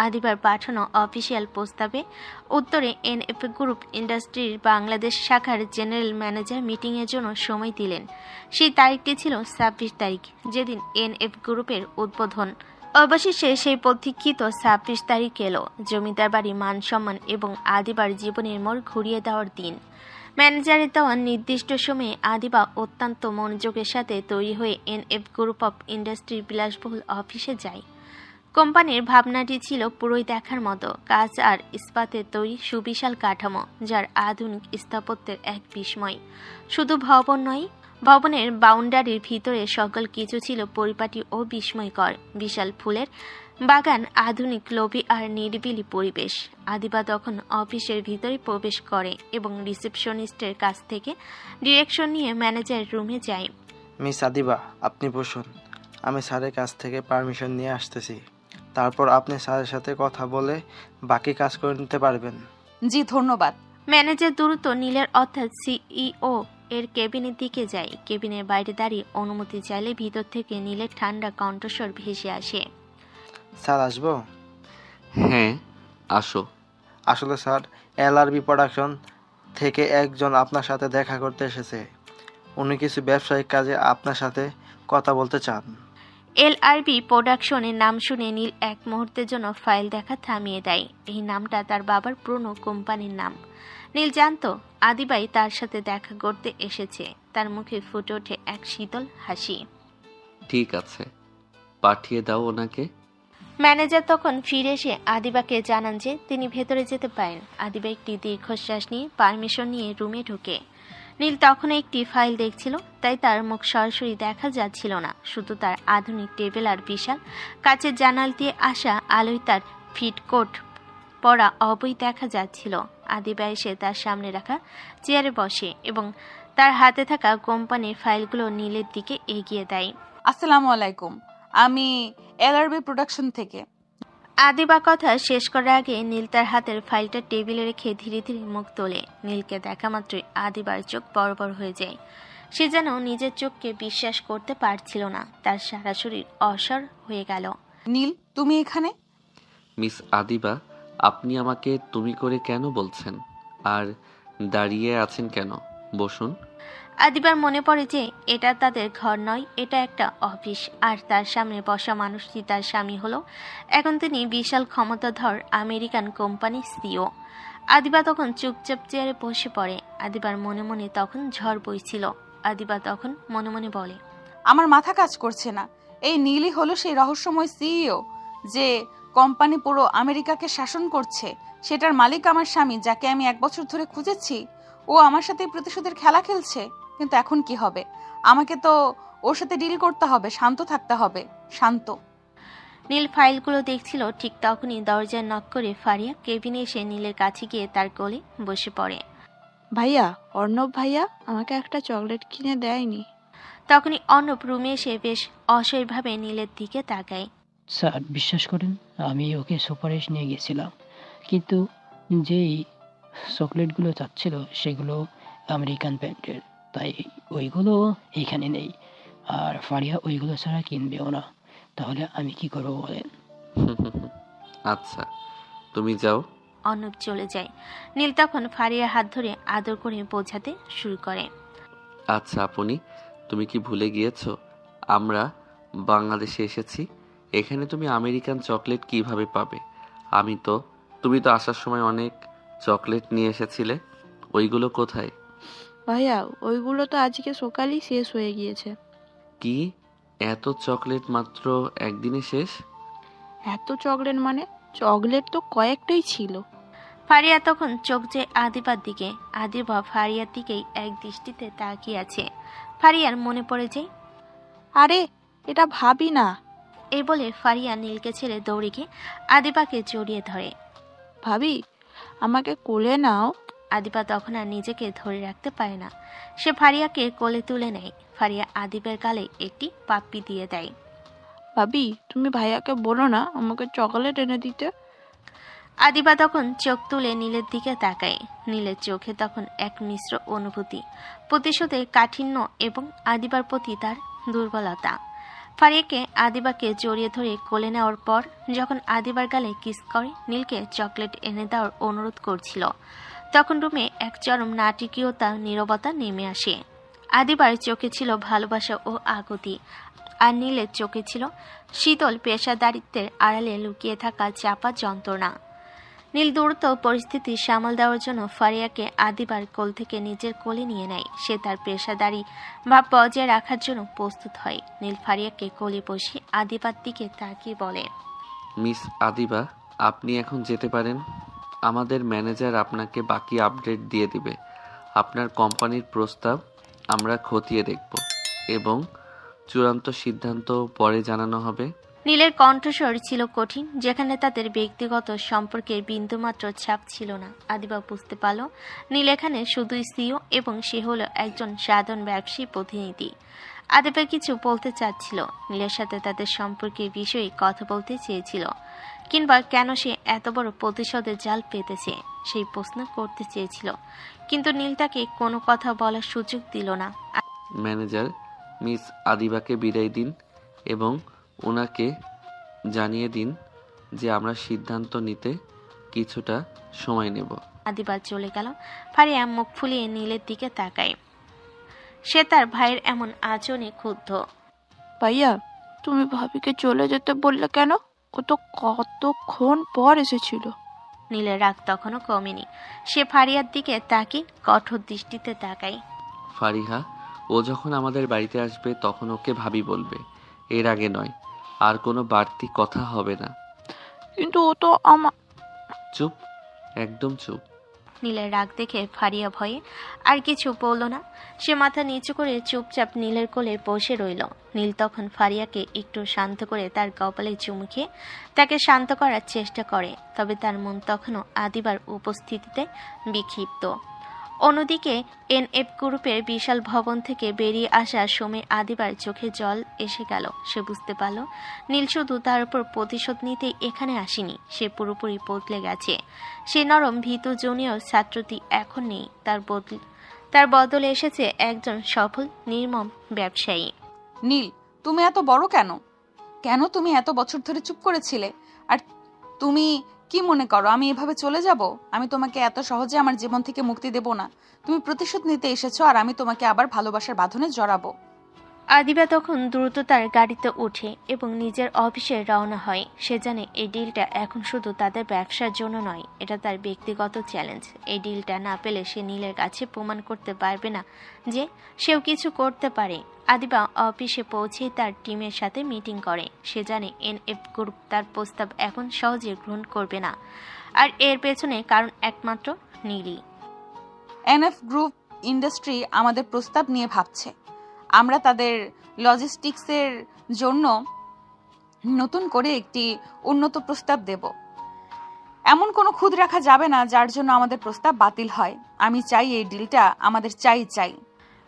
আদিবার পাঠানো অফিসিয়াল প্রস্তাবে উত্তরে NF গ্রুপ ইন্ডাস্ট্রির বাংলাদেশ শাখার জেনারেল ম্যানেজার মিটিংয়ের জন্য সময় দিলেন। সেই তারিখটি ছিল 26 তারিখ, যেদিন NF গ্রুপের উদ্বোধন। অবশেষে সেই প্রতীক্ষিত 26 তারিখ এলো। জমিদার বাড়ি, মান সম্মান এবং আদিবার জীবনের মোড় ঘুরিয়ে দেওয়ার দিন। ম্যানেজারের দেওয়া নির্দিষ্ট সময়ে আদিবা অত্যন্ত মনোযোগের সাথে তৈরি হয়ে NF গ্রুপ অফ ইন্ডাস্ট্রির বিলাসবহুল অফিসে যায়। কোম্পানির ভাবনাটি ছিল পুরোই দেখার মতো। কাঁচ আর ইস্পাতের তৈরি সুবিশাল কাঠামো, যার আধুনিক স্থাপত্যের এক বিস্ময়। শুধু ভবন নয়, ভবনের বাউন্ডারির ভিতরে সকল কিছু ছিল পরিপাটি ও বিস্ময়কর। বিশাল ফুলের বাগান, আধুনিক লবি আর নিরিবিলি পরিবেশ। আদিবা তখন অফিসের ভিতরে প্রবেশ করে এবং রিসেপশনিস্টের কাছ থেকে ডিরেকশন নিয়ে ম্যানেজার রুমে যায়। মিস আদিবা, আপনি বসুন, আমি স্যারের কাছ থেকে পারমিশন নিয়ে আসতেছি। তারপর আপনি স্যারের সাথে কথা বলে বাকি কাজ করে নিতে পারবেন। জি ধন্যবাদ। ম্যানেজার দ্রুত নীলের অর্থাৎ CEO এর কেবিনের দিকে যায়। কেবিনের বাইরে দাঁড়িয়ে অনুমতি চাইলে ভিতর থেকে নীলের ঠান্ডা কণ্ঠস্বর ভেসে আসে। স্যার আসবো? হ্যাঁ, আসো। আসলে স্যার, LRB প্রোডাকশন থেকে একজন আপনার সাথে দেখা করতে এসেছে। উনি কিছু ব্যবসায়িক কাজে আপনার সাথে কথা বলতে চান। LRB প্রোডাকশনের নাম শুনে নীল এক মুহূর্তের জন্য ফাইল দেখা থামিয়ে দেয়। এই নামটা তার বাবার পুরনো কোম্পানির নাম। নীল জানতো আদিবাই তার সাথে দেখা করতে এসেছে। তার মুখে ফুটে ওঠে এক শীতল হাসি। ঠিক আছে, পাঠিয়ে দাও ওনাকে। ম্যানেজার তখন ফিরে এসে আদিবাকে জানান যে তিনি ভেতরে যেতে পারেন। আদিবা একটি দীর্ঘশ্বাস নিয়ে পারমিশন নিয়ে রুমে ঢুকে। নীল তখন একটি ফাইল দেখছিল, তাই তার মুখ সরাসরি দেখা যাচ্ছিল না। শুধু তার আধুনিক টেবিল আর বিশাল কাচের জানাল দিয়ে আসা আলোয় তার ফিটকোট পরা অবই দেখা যাচ্ছিল। আদিবা এসে তার সামনে রাখা চেয়ারে বসে এবং তার হাতে থাকা কোম্পানির ফাইলগুলো নীলের দিকে এগিয়ে দেয়। আসসালামু আলাইকুম, আমি LRB প্রোডাকশন থেকে। আদিবা কথা শেষ করার আগে নীল তার হাতের ফাইলটা টেবিলে রেখে ধীরে ধীরে মুখ তোলে। নীলকে দেখা মাত্রই আদিবার চোখ বড় বড় হয়ে যায়। সে যেন নিজের চোখকে বিশ্বাস করতে পারছিল না। তার সারা শরীর অসর হয়ে গেল। নীল, তুমি এখানে? মিস আদিবা, আপনি আমাকে তুমি করে কেন বলছেন? আর দাঁড়িয়ে আছেন কেন? বসুন। আদিবার মনে পড়ে যে এটা তাদের ঘর নয়, এটা একটা অফিস। আর তার সামনে বসা মানুষটি তার স্বামী হলো। এখন তিনি বিশাল ক্ষমতাধর আমেরিকান কোম্পানির CEO। আদিবা তখন চুপচাপ চেয়ারে বসে পড়ে। আদিবার মনে মনে তখন ঝড় বইছিল। আদিবা তখন মনে মনে বলে, আমার মাথা কাজ করছে না। এই নীলই হলো সেই রহস্যময় CEO যে কোম্পানি পুরো আমেরিকাকে শাসন করছে, সেটার মালিক আমার স্বামী, যাকে আমি 1 বছর ধরে খুঁজেছি। ও আমার সাথে প্রতিশোধের খেলা খেলছে। কিন্তু এখন কি হবে? আমাকে তো ওর সাথে ডিল করতে হবে, শান্ত থাকতে হবে। শান্ত। নীল ফাইলগুলো দেখছিল, ঠিক তখনই দরজায় নক করে ফারিয়া কেবিনে এসে নীলের কাছে গিয়ে তার কোলে বসে পড়ে। ভাইয়া, অর্ণব ভাইয়া আমাকে একটা চকলেট কিনে দেয়নি। তখনই অর্ণব রুমে এসে বেশ অসহায়ভাবে নীলের দিকে তাকায়। স্যার বিশ্বাস করেন, আমি ওকে সুপারিশ নিয়ে গেছিলাম, কিন্তু যেই চকলেটগুলো চাচ্ছিল সেগুলো আমেরিকান ব্র্যান্ডের, তাই ওইগুলো এইখানে নেই। আর ফারিয়া ওইগুলো ছাড়া কিনবেও না। তাহলে আমি কি করবো বলেন? আচ্ছা, তুমি যাও। অর্ণব চলে যায়। নীল তখন ফারিয়ার হাত ধরে আদর করে বোঝাতে শুরু করে। আচ্ছা আপনি, তুমি কি ভুলে গিয়েছো আমরা বাংলাদেশে এসেছি? এখানে তুমি আমেরিকান চকলেট কিভাবে পাবে? তুমি তো আসার সময় অনেক চকলেট নিয়ে এসেছিলে, ওইগুলো কোথায়? ভাইয়া, ওইগুলো তো আজকে সকালেই শেষ হয়ে গিয়েছে। কি, এত চকলেট মাত্র একদিনে শেষ? এত চকলেট মানে? চকলেট তো কয়েকটাই ছিল। ফারিয়া তখন চোখ যে আদিবার দিকে, আদিবা ফারিয়ার দিকেই এক দৃষ্টিতে তাকিয়ে আছে। ফারিয়ার মনে পড়ে যায়, আরে এটা ভাবি না। এই বলে ফারিয়া নীলকে ছেড়ে দৌড়ে গিয়ে আদিবাকে জড়িয়ে ধরে। ভাবি, আমাকে কোলে নাও। আদিবা তখন আর নিজেকে ধরে রাখতে পারে না, সে ফারিয়াকে কোলে তুলে নেয়। ফারিয়া আদিবের গালে একটি পাপ্পি দিয়ে দেয়। ভাবি, তুমি ভাইয়াকে বলো না আমাকে চকলেট এনে দিতে। আদিবা তখন চোখ তুলে নীলের দিকে তাকায়। নীলের চোখে তখন এক মিশ্র অনুভূতি, প্রতিশোধের কাঠিন্য এবং আদিবার প্রতি তার দুর্বলতা। ফারিয়াকে আদিবাকে জড়িয়ে ধরে কোলে নেওয়ার পর যখন আদিবার গালে কিস করে নীলকে চকলেট এনে দেওয়ার অনুরোধ করছিল, তখন রুমে এক চরম নাটকীয়তা, নীরবতা নেমে আসে। আদিবার চোখে ছিল ভালোবাসা ও আকুতি, আর নীলের চোখে ছিল শীতল পেশাদারিত্বের আড়ালে লুকিয়ে থাকা চাপা যন্ত্রণা। নীল দ্রুত পরিস্থিতি সামাল দেওয়ার জন্য ফারিয়াকে আদিবার কোল থেকে নিজের কোলে নিয়ে নেয়। সে তার পেশাদারি ভাব বজায় রাখার জন্য প্রস্তুত হয়। নীল ফারিয়াকে কোলে বসে আদিবার দিকে তাকিয়ে বলে, মিস আদিবা, আপনি এখন যেতে পারেন। আমাদের ম্যানেজার আপনাকে বাকি আপডেট দিয়ে দিবে। আপনার কোম্পানির প্রস্তাব আমরা খতিয়ে দেখব এবং চূড়ান্ত সিদ্ধান্ত পরে জানানো হবে। নীলের কণ্ঠস্বর ছিল কঠিন, যেখানে তাদের ব্যক্তিগত সম্পর্কের বিন্দুমাত্র ছাপ ছিল না। আদিবা বুঝতে পারল নীল এখানে শুধুই সিও এবং সে হলো একজন সাধারণ ব্যবসায়ী প্রতিনিধি। আদিবা কিছু বলতে চাচ্ছিল, নীলের সাথে তাদের সম্পর্কের বিষয়ে কথা বলতে চেয়েছিল, কিংবা কেন সে এত বড় প্রতিশোধের জাল পেতেছে সেই প্রশ্ন করতে চেয়েছিল, কিন্তু নীল তাকে কোনো কথা বলার সুযোগ দিল না। ম্যানেজার, মিস আদিবাকে বিদায় দিন এবং ওনাকে জানিয়ে দিন যে আমরা সিদ্ধান্ত নিতে কিছুটা সময় নেব। আদিবা চলে গেল। ফারিয়া মুখ ফুলিয়ে নীলের দিকে তাকায়। সে তার ভাইয়ের এমন আচরণে ক্ষুব্ধ। ভাইয়া, তুমি ভাবিকে চলে যেতে বললে কেন? ও তো কতক্ষণ পর এসেছিল। নীলের রাগ তখনও কমেনি। সে ফারিয়ার দিকে তাকিয়ে কঠোর দৃষ্টিতে তাকায়। ফারিহা, ও যখন আমাদের বাড়িতে আসবে তখন ওকে ভাবি বলবে, এর আগে নয়। আর কোনো বাড়তি কথা হবে না। কিন্তু ও তো চুপ, একদম চুপ। নীলের রাগ দেখে ফারিয়া ভয়ে আর কিছু বলল না। সে মাথা নিচু করে চুপচাপ নীলের কোলে বসে রইল। নীল তখন ফারিয়াকে একটু শান্ত করে তার কপালে চুমু খেয়ে তাকে শান্ত করার চেষ্টা করে, তবে তার মন তখনও আদিবার উপস্থিতিতে বিক্ষিপ্ত। অন্যদিকে এনএফ গ্রুপের বিশাল ভবন থেকে বেরিয়ে আসা সময় আদিবার চোখে জল এসে গেল। সে বুঝতে পারল নীল শুধু তার উপর প্রতিশোধ নিতেই এখানে আসেনি, সে পুরোপুরি বদলে গেছে। সে নরম ভীতু জুনিয়র ছাত্রটি এখন নেই, তার বদলে এসেছে একজন সফল নির্মম ব্যবসায়ী। নীল, তুমি এত বড় কেন? কেন তুমি এত বছর ধরে চুপ করেছিলে? আর তুমি কি মনে করো আমি এভাবে চলে যাব? আমি তোমাকে এত সহজে আমার জীবন থেকে মুক্তি দেব না। তুমি প্রতিশোধ নিতে এসেছো আর আমি তোমাকে আবার ভালোবাসার বাঁধনে জড়াবো। আদিবা তখন দ্রুত তার গাড়িতে ওঠে এবং নিজের অফিসে রওনা হয়। সে জানে এই ডিলটা এখন শুধু তাদের ব্যবসার জন্য নয়, এটা তার ব্যক্তিগত চ্যালেঞ্জ। এই ডিলটা না পেলে সে নীলের কাছে প্রমাণ করতে পারবে না যে সেও কিছু করতে পারে। আদিবা অফিসে পৌঁছেই তার টিমের সাথে মিটিং করে। সে জানে এনএফ গ্রুপ তার প্রস্তাব এখন সহজে গ্রহণ করবে না, আর এর পেছনে কারণ একমাত্র নীলই। এনএফ গ্রুপ ইন্ডাস্ট্রি আমাদের প্রস্তাব নিয়ে ভাবছে। আমরা তাদের লজিস্টিক্সের জন্য নতুন করে একটি উন্নত প্রস্তাব দেব। এমন কোনো খুঁত রাখা যাবে না যার জন্য আমাদের প্রস্তাব বাতিল হয়। আমি চাই এই ডিলটা আমাদের চাই।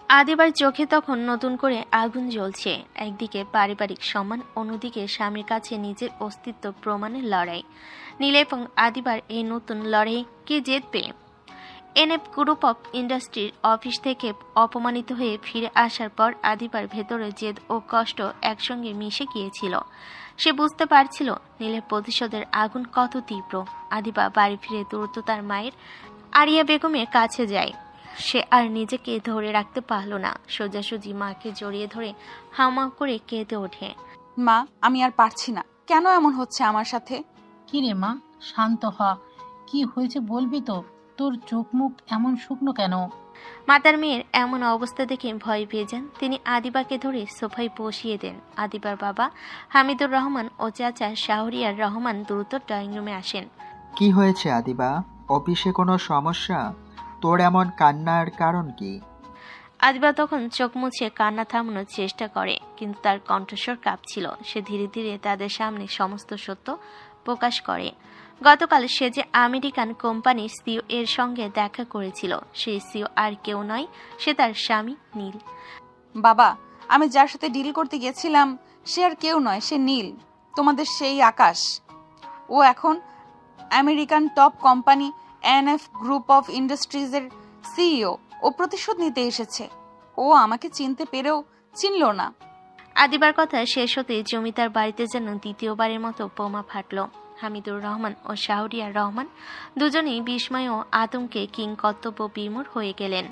আদিবার চোখে তখন নতুন করে আগুন জ্বলছে। একদিকে পারিবারিক সম্মান, অন্যদিকে স্বামীর কাছে নিজের অস্তিত্ব প্রমাণের লড়াই। নীল এবং আদিবার এই নতুন লড়াই কে জিতবে? এনএফ গ্রুপ অফ ইন্ডাস্ট্রির অফিস থেকে অপমানিত হয়ে ফিরে আসার পর আদিবার ভেতরে জেদ ও কষ্ট একসঙ্গে মিশে গিয়েছিল। সে বুঝতে পারছিল নীলের প্রতিশোধের আগুন কত তীব্র। আদিবা বাড়ি ফিরে দ্রুত তার মায়ের আরিয়া বেগমের কাছে যায়। সে আর নিজেকে ধরে রাখতে পারল না, সোজাসুজি মাকে জড়িয়ে ধরে হাউমাউ করে কেঁদে ওঠে। মা, আমি আর পারছি না। কেন এমন হচ্ছে আমার সাথে? কি রে মা, শান্ত হ। কি হয়েছে বলবি তো? তোর চোখ মুখ এমন শুকনো কেন? মাতার মেয়ের এমন অবস্থা দেখে ভয় পেয়ে যান। তিনি আদিবাকে ধরে সোফায় বসিয়ে দেন। আদিবার বাবা হামিদুর রহমান ও চাচা শাহরিয়ার রহমান দ্রুত ড্রয়িং রুমে আসেন। কি হয়েছে আদিবা? অফিসে কোনো সমস্যা? তোর এমন কান্নার কারণ কি? আদিবা তখন চোখ মুছে কান্না থামানোর চেষ্টা করে, কিন্তু তার কণ্ঠস্বর কাঁপছিল। সে ধীরে ধীরে তাদের সামনে সমস্ত সত্য প্রকাশ করে। গতকাল সে যে আমেরিকান কোম্পানির সিও এর সঙ্গে দেখা করেছিল, সেই সিও আর কেউ নয়, সে তার স্বামী নীল। বাবা, আমি যার সাথে ডিল করতে গেছিলাম সে আর কেউ নয়, সে নীল, তোমাদের সেই আকাশ। ও এখন American top company NF group of ইন্ডাস্ট্রিজের সিইও। ও প্রতিশোধ নিতে এসেছে। ও আমাকে চিনতে পেরেও চিনল না। আদিবার কথা শেষ হতেই জমিদার বাড়িতে যেন দ্বিতীয়বারের মতো বোমা ফাটল। হামিদুর রহমান ও শাহরিয়ার রহমান দুজনেই বিস্ময় ও আতঙ্কে কিংকর্তব্য বিমূঢ় হয়ে গেলেন।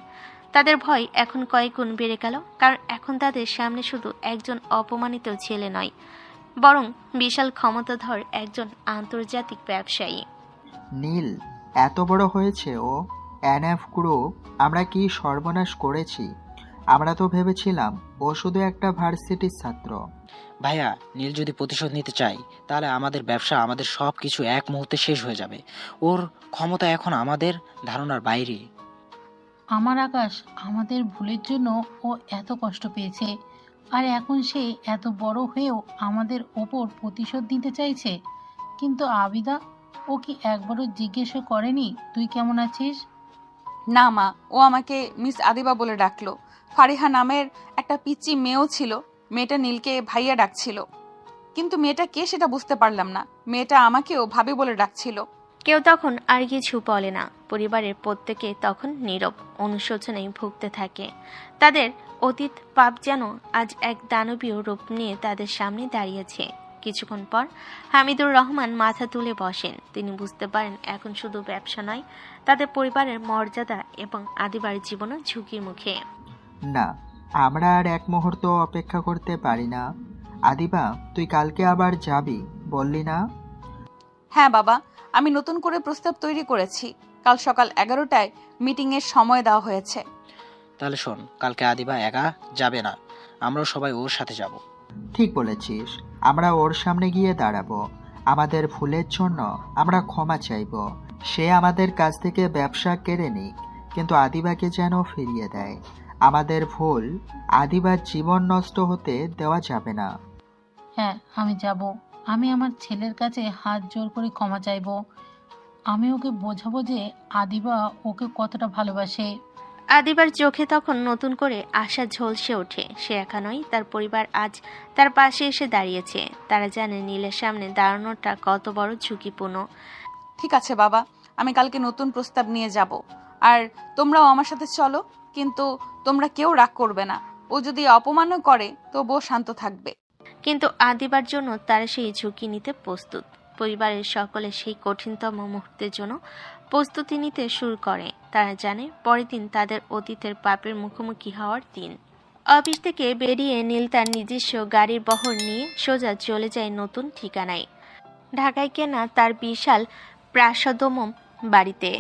তাদের ভয় এখন কয়েক গুণ বেড়ে গেল, কারণ এখন তাদের সামনে শুধু একজন অপমানিত ছেলে নয়, বরং বিশাল ক্ষমতাধর একজন আন্তর্জাতিক ব্যবসায়ী। নীল এত বড় হয়েছে ও। এনএফ গ্রুপ, আমরা কি সর্বনাশ করেছি? আমরা তো ভেবেছিলাম ও শুধু একটা ভার্সিটির ছাত্র। ভাইয়া, নীল যদি প্রতিশোধ নিতে চাই তাহলে আমাদের ব্যবসা, আমাদের সব কিছু এক মুহূর্তে শেষ হয়ে যাবে। ওর ক্ষমতা এখন আমাদের ধারণার বাইরে। আমার আকাশ, আমাদের ভুলের জন্য ও এত কষ্ট পেয়েছে, আর এখন সে এত বড় হয়েও আমাদের ওপর প্রতিশোধ নিতে চাইছে। কিন্তু আবিদা, ও কি একবারও জিজ্ঞেসও করেনি তুই কেমন আছিস? না মা, ও আমাকে মিস আদিবা বলে ডাকলো। ফারিহা নামের একটা পিচ্চি মেয়েও ছিল। মেয়েটা নীলকে ভাইয়া ডাকছিল, কিন্তু মেয়েটা কে সেটা বুঝতে পারলাম না। মেয়েটা আমাকেও ভাবি বলে ডাকছিল। কেউ তখন আর কিছু বলে না। পরিবারের প্রত্যেকে তখন নীরব, অনুশোচনায় ভুগতে থাকে। তাদের অতীত পাপ যেন আজ এক দানবীয় রূপ নিয়ে তাদের সামনে দাঁড়িয়েছে। কিছুক্ষণ পর হামিদুর রহমান মাথা তুলে বসেন। তিনি বুঝতে পারেন এখন শুধু ব্যবসা নয়, তাদের পরিবারের মর্যাদা এবং আদিবার জীবনও ঝুঁকির মুখে। না, আমরা আর এক মুহূর্ত অপেক্ষা করতে পারি না। আদিবা, তুই কালকে আবার যাবি বললি না? হ্যাঁ বাবা, আমি নতুন করে প্রস্তাব তৈরি করেছি। কাল সকাল 11টায় মিটিংয়ের সময় দেওয়া হয়েছে। তাহলে শোন, কালকে আদিবা একা যাবে না, আমরাও সবাই ওর সাথে যাব। ঠিক বলেছিস, আমরা ওর সামনে গিয়ে দাঁড়াবো। আমাদের ভুলের জন্য আমরা ক্ষমা চাইব। সে আমাদের কাছ থেকে ব্যবসা কেড়ে নিক, কিন্তু আদিবাকে যেন ফিরিয়ে দেয়। আমাদের ভুল আদিবার জীবন নষ্ট হতে দেওয়া যাবে না। হ্যাঁ, আমি যাব। আমি আমার ছেলের কাছে হাত জোর করে ক্ষমা চাইব। আমি ওকে বোঝাবো যে আদিবা ওকে কতটা ভালোবাসে। আদিবার চোখে তখন নতুন করে আশা ঝলসে ওঠে। সে একা নয়, তার পরিবার আজ তার পাশে এসে দাঁড়িয়েছে। তারা জানে নীলের সামনে দাঁড়ানোটা কত বড় ঝুঁকিপূর্ণ। ঠিক আছে বাবা, আমি কালকে নতুন প্রস্তাব নিয়ে যাব, আর তোমরাও আমার সাথে চলো। কিন্তু তোমরা কেউ রাগ করবে না। ও যদি অপমানও করে তবুও শান্ত থাকবে। কিন্তু আদিবার জন্য তারা সেই ঝুঁকি নিতে প্রস্তুত। পরিবারের সকলে সেই কঠিনতম মুহূর্তের জন্য প্রস্তুতি নিতে শুরু করে। তারা জানে পরের দিন তাদের অতীতের পাপের মুখোমুখি হওয়ার দিন। অফিস থেকে বেরিয়ে নীল তার নিজস্ব গাড়ির বহর নিয়ে সোজা চলে যায় নতুন ঠিকানায়, ঢাকায় কেনা তার বিশাল প্রাসাদমম বাড়িতে।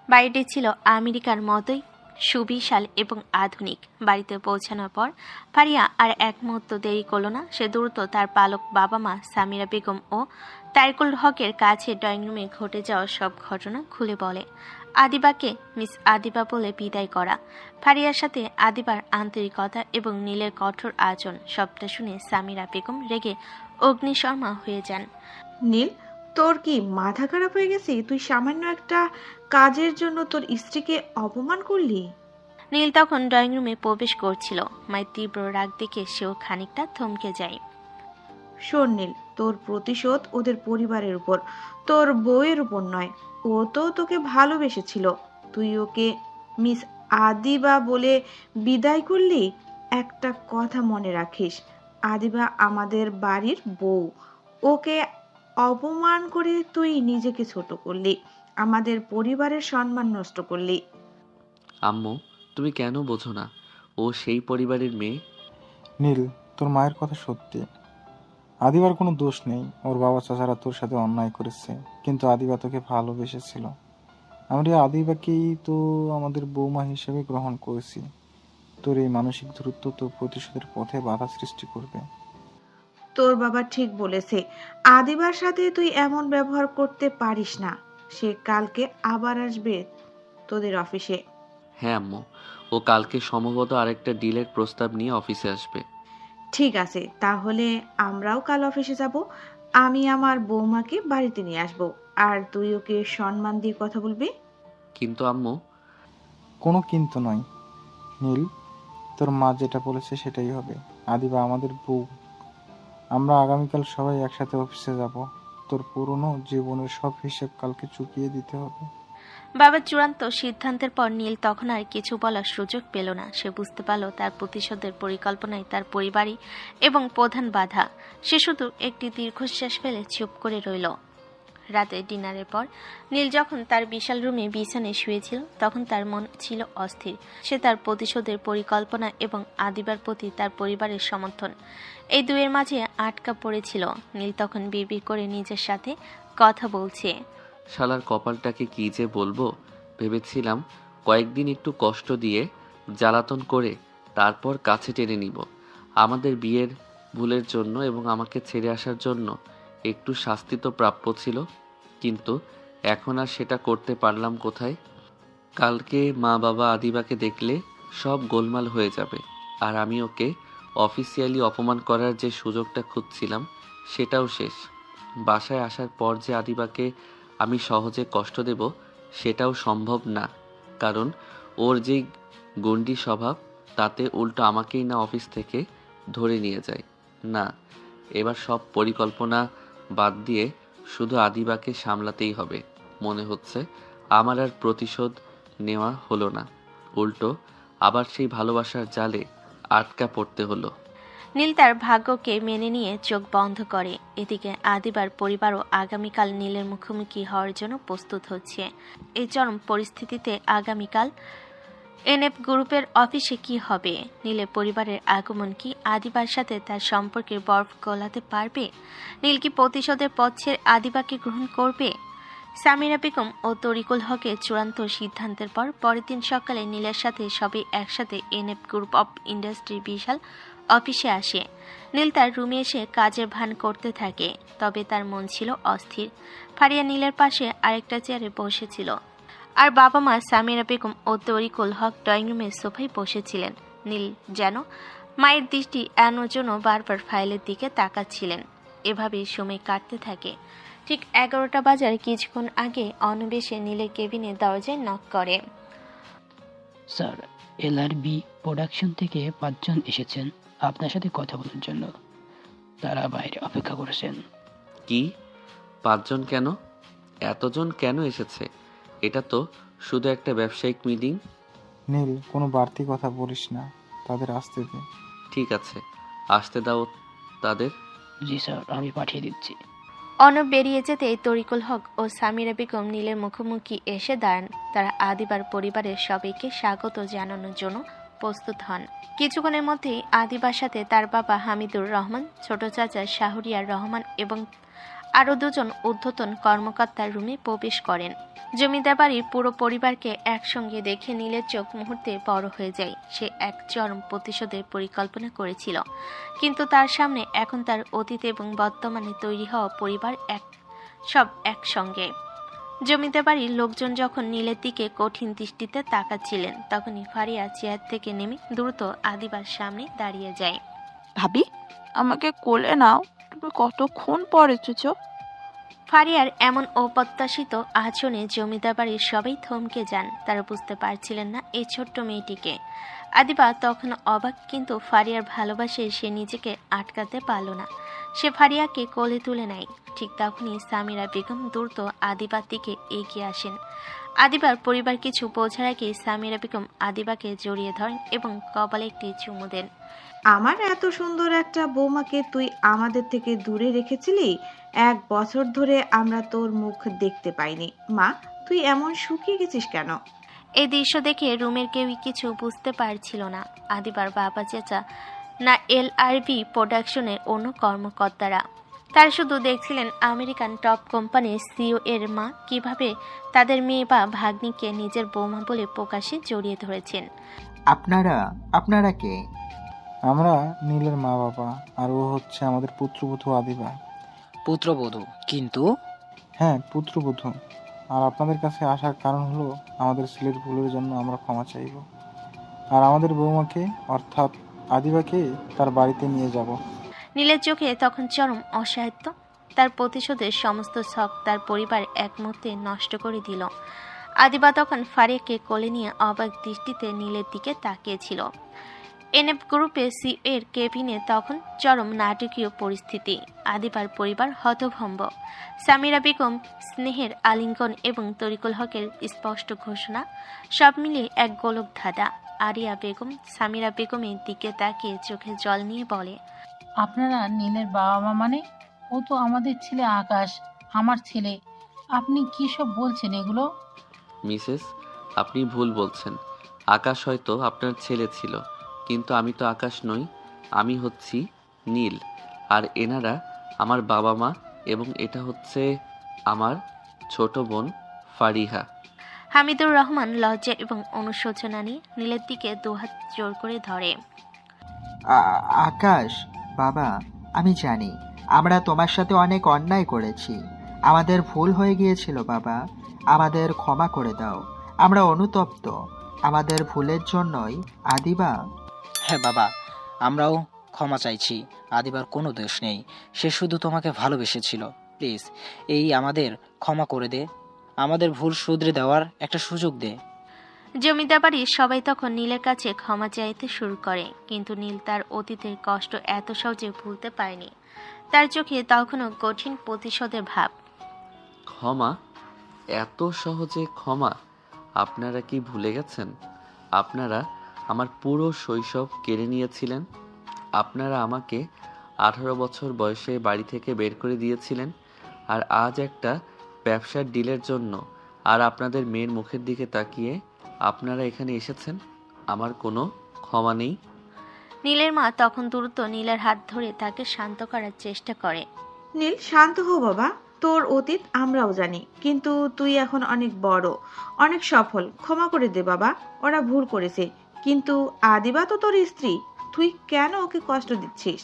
বাড়িটি ছিল আমেরিকার মতোই সুবিশাল এবং আধুনিক। বাড়িতে পৌঁছানোর পর ফারিয়া আর এক মুহূর্ত দেরি করল না। সে দ্রুত তার পালক বাবা মা সামিরা বেগম ও তারিকুল হকের কাছে ড্রয়িং রুমে ঘটে যাওয়া সব ঘটনা খুলে বলে। আদিবাকে মিস আদিবা বলে বিদায় করা, ফারিয়ার সাথে আদিবার আন্তরিকতা এবং নীলের কঠোর আচরণ সবটা শুনে সামিরা বেগম রেগে অগ্নিশর্মা হয়ে যান। নীল, তোর কি মাথা খারাপ হয়ে গেছে? তুই সামান্য একটা কাজের জন্য তোর স্ত্রীকে অপমান করলি? নীল তখন ড্রয়িং রুমে প্রবেশ করছিল। মায়ের তীব্র রাগ দেখে সেও খানিকটা থমকে যায়। শোন নীল, তোর প্রতিশোধ ওদের পরিবারের উপর, তোর বউয়ের উপর নয়। ও তো তোকে ভালোবেসেছিল, তুই ওকে মিস আদিবা বলে বিদায় করলি। একটা কথা মনে রাখিস, আদিবা আমাদের বাড়ির বউ। ওকে অপমান করে তুই নিজেকে ছোট করলি, আমাদের পরিবারের সম্মান নষ্ট করলি। আম্মু, তুমি কেন বোঝো না? ও সেই পরিবারের মেয়ে। নীল, তোর মায়ের কথা সত্যি। আদিবার কোনো দোষ নেই। ওর বাবা চাচারা তোর সাথে অন্যায় করেছে, কিন্তু আদিবা তোকে ভালোবেসেছিল। আমরা আদিবাকেই তো আমাদের বৌমা হিসেবে গ্রহণ করেছি। তোর এই মানসিক দূরত্ব তোর প্রতিশোধের পথে বাধা সৃষ্টি করবে। তোর বাবা ঠিক বলেছে, আদিবার সাথে তুই এমন ব্যবহার করতে পারিস না। সে কালকে আবার আসবে তোদের অফিসে। হ্যাঁ আম্মু, ও কালকে সম্ভবত আরেকটা ডিলের প্রস্তাব নিয়ে অফিসে আসবে। ঠিক আছে, তাহলে আমরাও কাল অফিসে যাব। আমি আমার বৌমাকে বাড়িতে নিয়ে আসব, আর তুই ওকে সম্মান দিয়ে কথা বলবি। কিন্তু আম্মু। কোনো কিন্তু নয় নীল, তোর মা যেটা বলেছে সেটাই হবে। আদিবা আমাদের বউ। আমরা আগামীকাল সবাই একসাথে অফিসে যাব। তোর পুরনো জীবনের সব হিসেব কালকে চুকিয়ে দিতে হবে। বাবার চূড়ান্ত সিদ্ধান্তের পর নীল তখন আর কিছু বলার সুযোগ পেল না। সে বুঝতে পারল তার প্রতিশোধের পরিকল্পনায় তার পরিবারই এবং প্রধান বাধা। সে শুধু একটি দীর্ঘশ্বাস ফেলে চুপ করে রইল। রাতে ডিনারের পর নীল যখন তার বিশাল রুমে বিছানায় শুয়েছিল, তখন তার মন ছিল অস্থির। সে তার প্রতিশোধের পরিকল্পনা এবং আদিবার প্রতি তার পরিবারের সমর্থন, এই দুয়ের মাঝে আটকা পড়েছিল। নীল তখন বিড়বিড় করে নিজের সাথে কথা বলছে। শালার কপালটাকে কি যে বলবো। ভেবেছিলাম কয়েকদিন একটু কষ্ট দিয়ে জ্বালাতন করে তারপর কাছে টেনে নিব। আমাদের বিয়ের ভুলের জন্য এবং আমাকে ছেড়ে আসার জন্য একটু শাস্তি তো প্রাপ্য ছিল, কিন্তু এখন আর সেটা করতে পারলাম কোথায়? কালকে মা বাবা আদিবাকে দেখলে সব গোলমাল হয়ে যাবে, আর আমি ওকে অফিসিয়ালি অপমান করার যে সুযোগটা খুঁজছিলাম সেটাও শেষ। বাসায় আসার পর যে আদিবাকে আমি সহজে কষ্ট দেব সেটাও সম্ভব না, কারণ ওর যে গণ্ডি স্বভাব তাতে উল্টো আমাকেই না অফিস থেকে ধরে নিয়ে যায়। না, এবার সব পরিকল্পনা বাদ দিয়ে শুধু আদিবাকে সামলাতেই হবে। মনে হচ্ছে আমার আর প্রতিশোধ নেওয়া হলো না, উল্টো আবার সেই ভালোবাসার জালে আটকা পড়তে হলো। নীল তার ভাগ্যকে মেনে নিয়ে চোখ বন্ধ করে। এদিকে আদিবার পরিবারও আগামীকাল নীলের মুখোমুখি হওয়ার জন্য প্রস্তুত হচ্ছে। এই চরম পরিস্থিতিতে আগামীকাল এনএফ গ্রুপের অফিসে কি হবে? নীলের পরিবারের আগমন কি আদিবার সাথে তার সম্পর্কের বরফ গলাতে পারবে? নীল কি প্রতিশোধের পথ ছেড়ে আদিবাকে গ্রহণ করবে? সামিরা বেগম ও তরিকুল হকের চূড়ান্ত সিদ্ধান্তের পর পরের দিন সকালে নীলের সাথে সবাই একসাথে এনএফ গ্রুপ অফ ইন্ডাস্ট্রির বিশাল অফিসে আসে। নীল তার রুমে এসে কাজের ভান করতে থাকে, তবে তার মন ছিল অস্থির। ফারিয়া নীলের পাশে আরেকটা চেয়ারে বসেছিল, আর বাবা মা সামিরা বেগম ও তরিকুল হক ড্রয়িং রুমের সোফায় বসেছিলেন। নীল যেন মায়ের দৃষ্টি এড়ানোর জন্য বারবার ফাইলের দিকে তাকাচ্ছিলেন। এভাবেই সময় কাটতে থাকে। ঠিক 11টা বাজার কিছুক্ষণ আগে অনবেশে নীলের কেবিনে দরজায় নক করে। স্যার, এলআরবি প্রোডাকশন থেকে 5 জন এসেছেন আপনার সাথে কথা বলার জন্য। তারা বাইরে অপেক্ষা করেছেন। কি? 5 জন কেন? এতজন কেন এসেছে? এটা তো শুধু একটা ব্যবসায়িক মিটিং। নীল, কোনো বাড়তি কথা বলিস না, তাদের আসতে দে। ঠিক আছে, আসতে দাও তাদের। জি স্যার, আমি পাঠিয়ে দিচ্ছি। অনব বেরিয়ে যেতে তরিকুল হক ও সামিরা বেগম নীলের মুখোমুখি এসে দাঁড়ান। তারা আদিবার পরিবারের সবাইকে স্বাগত জানানোর জন্য প্রস্তুত হন। কিছুক্ষণের মধ্যেই আদিবার সাথে তার বাবা হামিদুর রহমান, ছোট চাচা শাহরিয়ার রহমান এবং আরও দুজন ঊর্ধ্বতন কর্মকর্তার রুমে প্রবেশ করেন। জমিদার বাড়ির পুরো পরিবারকে একসঙ্গে দেখে নীলের চোখ মুহূর্তে বড় হয়ে যায়। সে এক চরম প্রতিশোধের পরিকল্পনা করেছিল, কিন্তু তার সামনে এখন তার অতীত এবং বর্তমানে তৈরি হওয়া পরিবার সব একসঙ্গে। জমিদার বাড়ির লোকজন যখন নীলের দিকে কঠিন দৃষ্টিতে তাকাচ্ছিলেন, তখনই ফারিয়া চেয়ার থেকে নেমে দ্রুত আদিবার সামনে দাঁড়িয়ে যায়। ভাবি, আমাকে কোলে নাও। তুমি কতক্ষণ পরে এসেছো? ফারিয়ার এমন অপ্রত্যাশিত আচরণে জমিদার বাড়ির সবাই থমকে যান। তারা বুঝতে পারছিলেন না এই ছোট্ট মেয়েটিকে। আদিবা তখন অবাক, কিন্তু ফারিয়ার ভালোবাসে সে নিজেকে আটকাতে পারল না। সে ফারিয়াকে কোলে তুলে নেয়। ঠিক তখনই সামিরা বেগম দ্রুত আদিবার দিকে এগিয়ে আসেন। আদিবার পরিবার কিছু বোঝার আগে সামিরা বেগম আদিবাকে জড়িয়ে ধরেন এবং কপালে একটি চুমু দেন। আমার এত সুন্দর একটা বৌমাকে তুই আমাদের থেকে দূরে রেখেছিলি। 1 বছর ধরে আমরা তোর মুখ দেখতে পাইনি। মা, তুই এমন শুকিয়ে গেছিস কেন? এই দৃশ্য দেখে রুমের কেউই কিছু বুঝতে পারছিল না। আদিবার বাবা, চাচা, না এলআরবি প্রোডাকশনের অন্য কর্মকর্তারা। তারা শুধু দেখছিলেন আমেরিকান টপ কোম্পানির সিইও এর মা কিভাবে তাদের মেয়ে বা ভাগ্নিকে নিজের বৌমা বলে প্রকাশ্যে জড়িয়ে ধরেছেন। আপনারা কে? আমরা নীলের মা বাবা, আর ও হচ্ছে আমাদের পুত্রবধূ আদিবা। পুত্রবধূ? কিন্তু হ্যাঁ, পুত্রবধূ। আর আপনাদের কাছে আসার কারণ হলো আমাদের ছেলের ভুলের জন্য আমরা ক্ষমা চাইব, আর আমাদের বৌমাকে অর্থাৎ আদিবাকে তার বাড়িতে নিয়ে যাব। নীলের চোখে তখন চরম অসহায়ত্ব। তার প্রতিশোধের সমস্ত শখ তার পরিবার এক মুহূর্তে নষ্ট করে দিল। আদিবা তখন ফারিয়াকে কোলে নিয়ে অবাক দৃষ্টিতে নীলের দিকে তাকিয়েছিল। এনএফ গ্রুপের সিইও এর কেবিনে তখন চরম নাটকীয় পরিস্থিতি। আদিবার পরিবার হতভম্ব। সামিরা বেগম স্নেহের আলিঙ্গন এবং তরিকুল হকের স্পষ্ট ঘোষণা, সব মিলিয়ে এক গোলক ধাঁধা। আরিয়া বেগম সামিরা বেগমের দিকে তাকিয়ে চোখে জল নিয়ে বলে, আপনারা নীলের বাবা মা? মানে ও তো আমাদের ছেলে আকাশ, আমার ছেলে। আপনি কি সব বলছেন এগুলো? মিসেস, আপনি ভুল বলছেন। আকাশ হয়তো আপনার ছেলে ছিল, কিন্তু আমি তো আকাশ নই। আমি হচ্ছি নীল, আর এনারা আমার বাবা মা, এবং এটা হচ্ছে আমার ছোট বোন ফারিহা। হামিদুর রহমান লজ্জা এবং অনুশোচনা নিয়ে নীলের দিকে দুহাত জোর করে ধরে। আকাশ, বাবা, আমি জানি আমরা তোমার সাথে অনেক অন্যায় করেছি। আমাদের ভুল হয়ে গিয়েছিল বাবা, আমাদের ক্ষমা করে দাও। আমরা অনুতপ্ত। আমাদের ভুলের জন্যই আদিবা। হ্যাঁ বাবা, আমরাও ক্ষমা চাইছি। আদিবার কোনো দোষ নেই, সে শুধু তোমাকে ভালোবেসেছিল। প্লিজ এই আমাদের ক্ষমা করে দে, আমাদের ভুল শুধরে দেওয়ার একটা সুযোগ দে। জমিদার বাড়ির সবাই তখন নীলের কাছে ক্ষমা চাইতে শুরু করে, কিন্তু নীল তার অতীতের কষ্ট এত সহজে ভুলতে পারেনি। তার চোখে তখনও কঠিন প্রতিশোধের ভাব। ক্ষমা? এত সহজে ক্ষমা? আপনারা কি ভুলে গেছেন? আপনারা আমার পুরো শৈশব কেড়ে নিয়েছিলেন। আপনারা আমাকে 18 বছর বয়সে বাড়ি থেকে বের করে দিয়েছিলেন, আর আজ একটা ব্যবসার ডিলের জন্য আর আপনাদের মেয়ের মুখের দিকে তাকিয়ে আপনারা এখানে এসেছেন। আমার কোনো ক্ষমা নেই। নীলের মা তখন দ্রুত নীলের হাত ধরে তাকে শান্ত করার চেষ্টা করে। নীল, শান্ত হও বাবা। তোর অতীত আমরাও জানি, কিন্তু তুই এখন অনেক বড়, অনেক সফল। ক্ষমা করে দে বাবা, ওরা ভুল করেছে। কিন্তু আদিবা তো তোর স্ত্রী, তুই কেন ওকে কষ্ট দিচ্ছিস?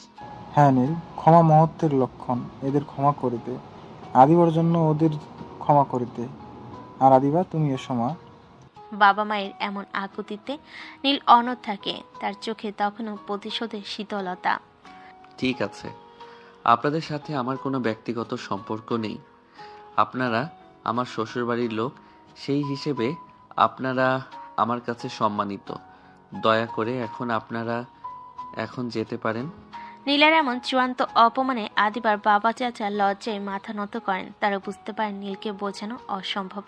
হ্যাঁ নীল, ক্ষমা মহত্বের লক্ষণ। এদের ক্ষমা করে দে, আদিবার জন্য ওদের ক্ষমা করে দে। আর আদিবা, তুমি এসো মা। বাবা মায়ের এমন আকুতিতে নীল অনড় থাকে। তার চোখে তখনও প্রতিশোধের শীতলতা। ঠিক আছে, আপনাদের সাথে আমার কোনো ব্যক্তিগত সম্পর্ক নেই। আপনারা আমার শ্বশুরবাড়ির লোক, সেই হিসেবে আপনারা আমার কাছে সম্মানিত। দয়া করে আপনারা এখন যেতে পারেন। নীলের এমন চূড়ান্ত অপমানে আদিবার বাবা চাচা লজ্জায় মাথা নত করেন। তারা বুঝতে পারেন নীলকে বোঝানো অসম্ভব।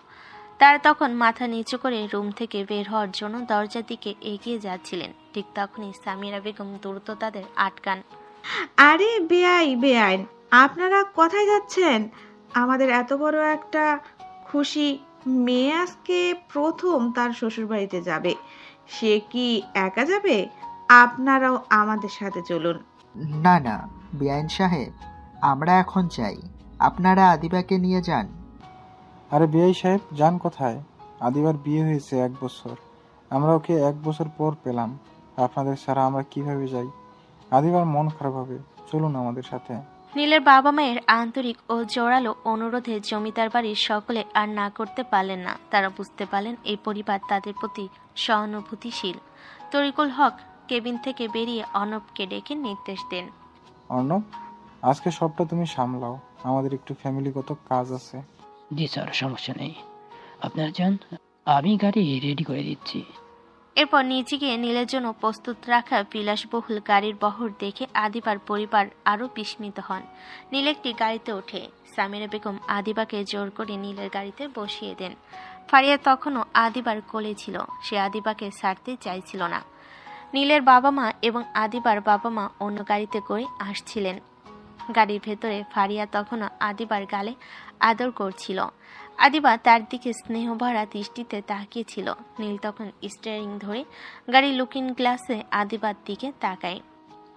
তারা তখন মাথা নিচু করে রুম থেকে বের হওয়ার জন্য দরজার দিকে এগিয়ে যাচ্ছিলেন। ঠিক তখনই সামিরা বেগম দ্রুত তাদের আটকান। আরে বেআইন, আপনারা কোথায় যাচ্ছেন? আমাদের এত বড় একটা খুশি মেয়ে আজকে প্রথম তার শ্বশুরবাড়িতে যাবে, সে কি একা যাবে? আপনারাও আমাদের সাথে চলুন। না না বেআইন সাহেব, আমরা এখন চাই, আপনারা আদিবাকে নিয়ে যান। আরে বিআই সাহেব, যান কোথায়? আদিবার বিয়ে হয়েছে 1 বছর, আমরা ওকে 1 বছর পর পেলাম। আপনাদের ছাড়া আমরা কিভাবে যাই? আদিবার মন খারাপ হবে, চলুন আমাদের সাথে। নীলের বাবা মায়ের আন্তরিক ও জোরালো অনুরোধে জমিদার বাড়ির সকলে আর না করতে পারলেন না। তারা বুঝতে পারলেন এই পরিবার তাদের প্রতি সহানুভূতিশীল। তরিকুল হক কেবিন থেকে বেরিয়ে অর্ণবকে ডেকে নির্দেশ দেন। অর্ণব, আজকে সবটা তুমি সামলাও, আমাদের একটু ফ্যামিলিগত কাজ আছে। জি স্যার, সমস্যা নেই, আপনারা যান, আমি গাড়ি রেডি করে দিচ্ছি। এরপর নিচে গিয়ে নীলের জন্য প্রস্তুত রাখা বিলাসবহুল গাড়ির বহর দেখে আদিবার পরিবার আরও বিস্মিত হন। নীল একটি গাড়িতে ওঠে। সামিরা বেগম আদিবাকে জোর করে নীলের গাড়িতে বসিয়ে দেন। ফারিয়া তখনও আদিবার কোলে ছিল, সে আদিবাকে ছাড়তে চাইছিল না। নীলের বাবা মা এবং আদিবার বাবা মা অন্য গাড়িতে করে আসছিলেন। গাড়ির ভেতরে ফারিয়া তখনও আদিবার গালে আদর করছিল। আদিবা তার দিকে স্নেহভরা দৃষ্টিতে তাকিয়েছিল। নীল তখন স্টিয়ারিং ধরে গাড়ির লুকিং গ্লাসে আদিবার দিকে তাকায়।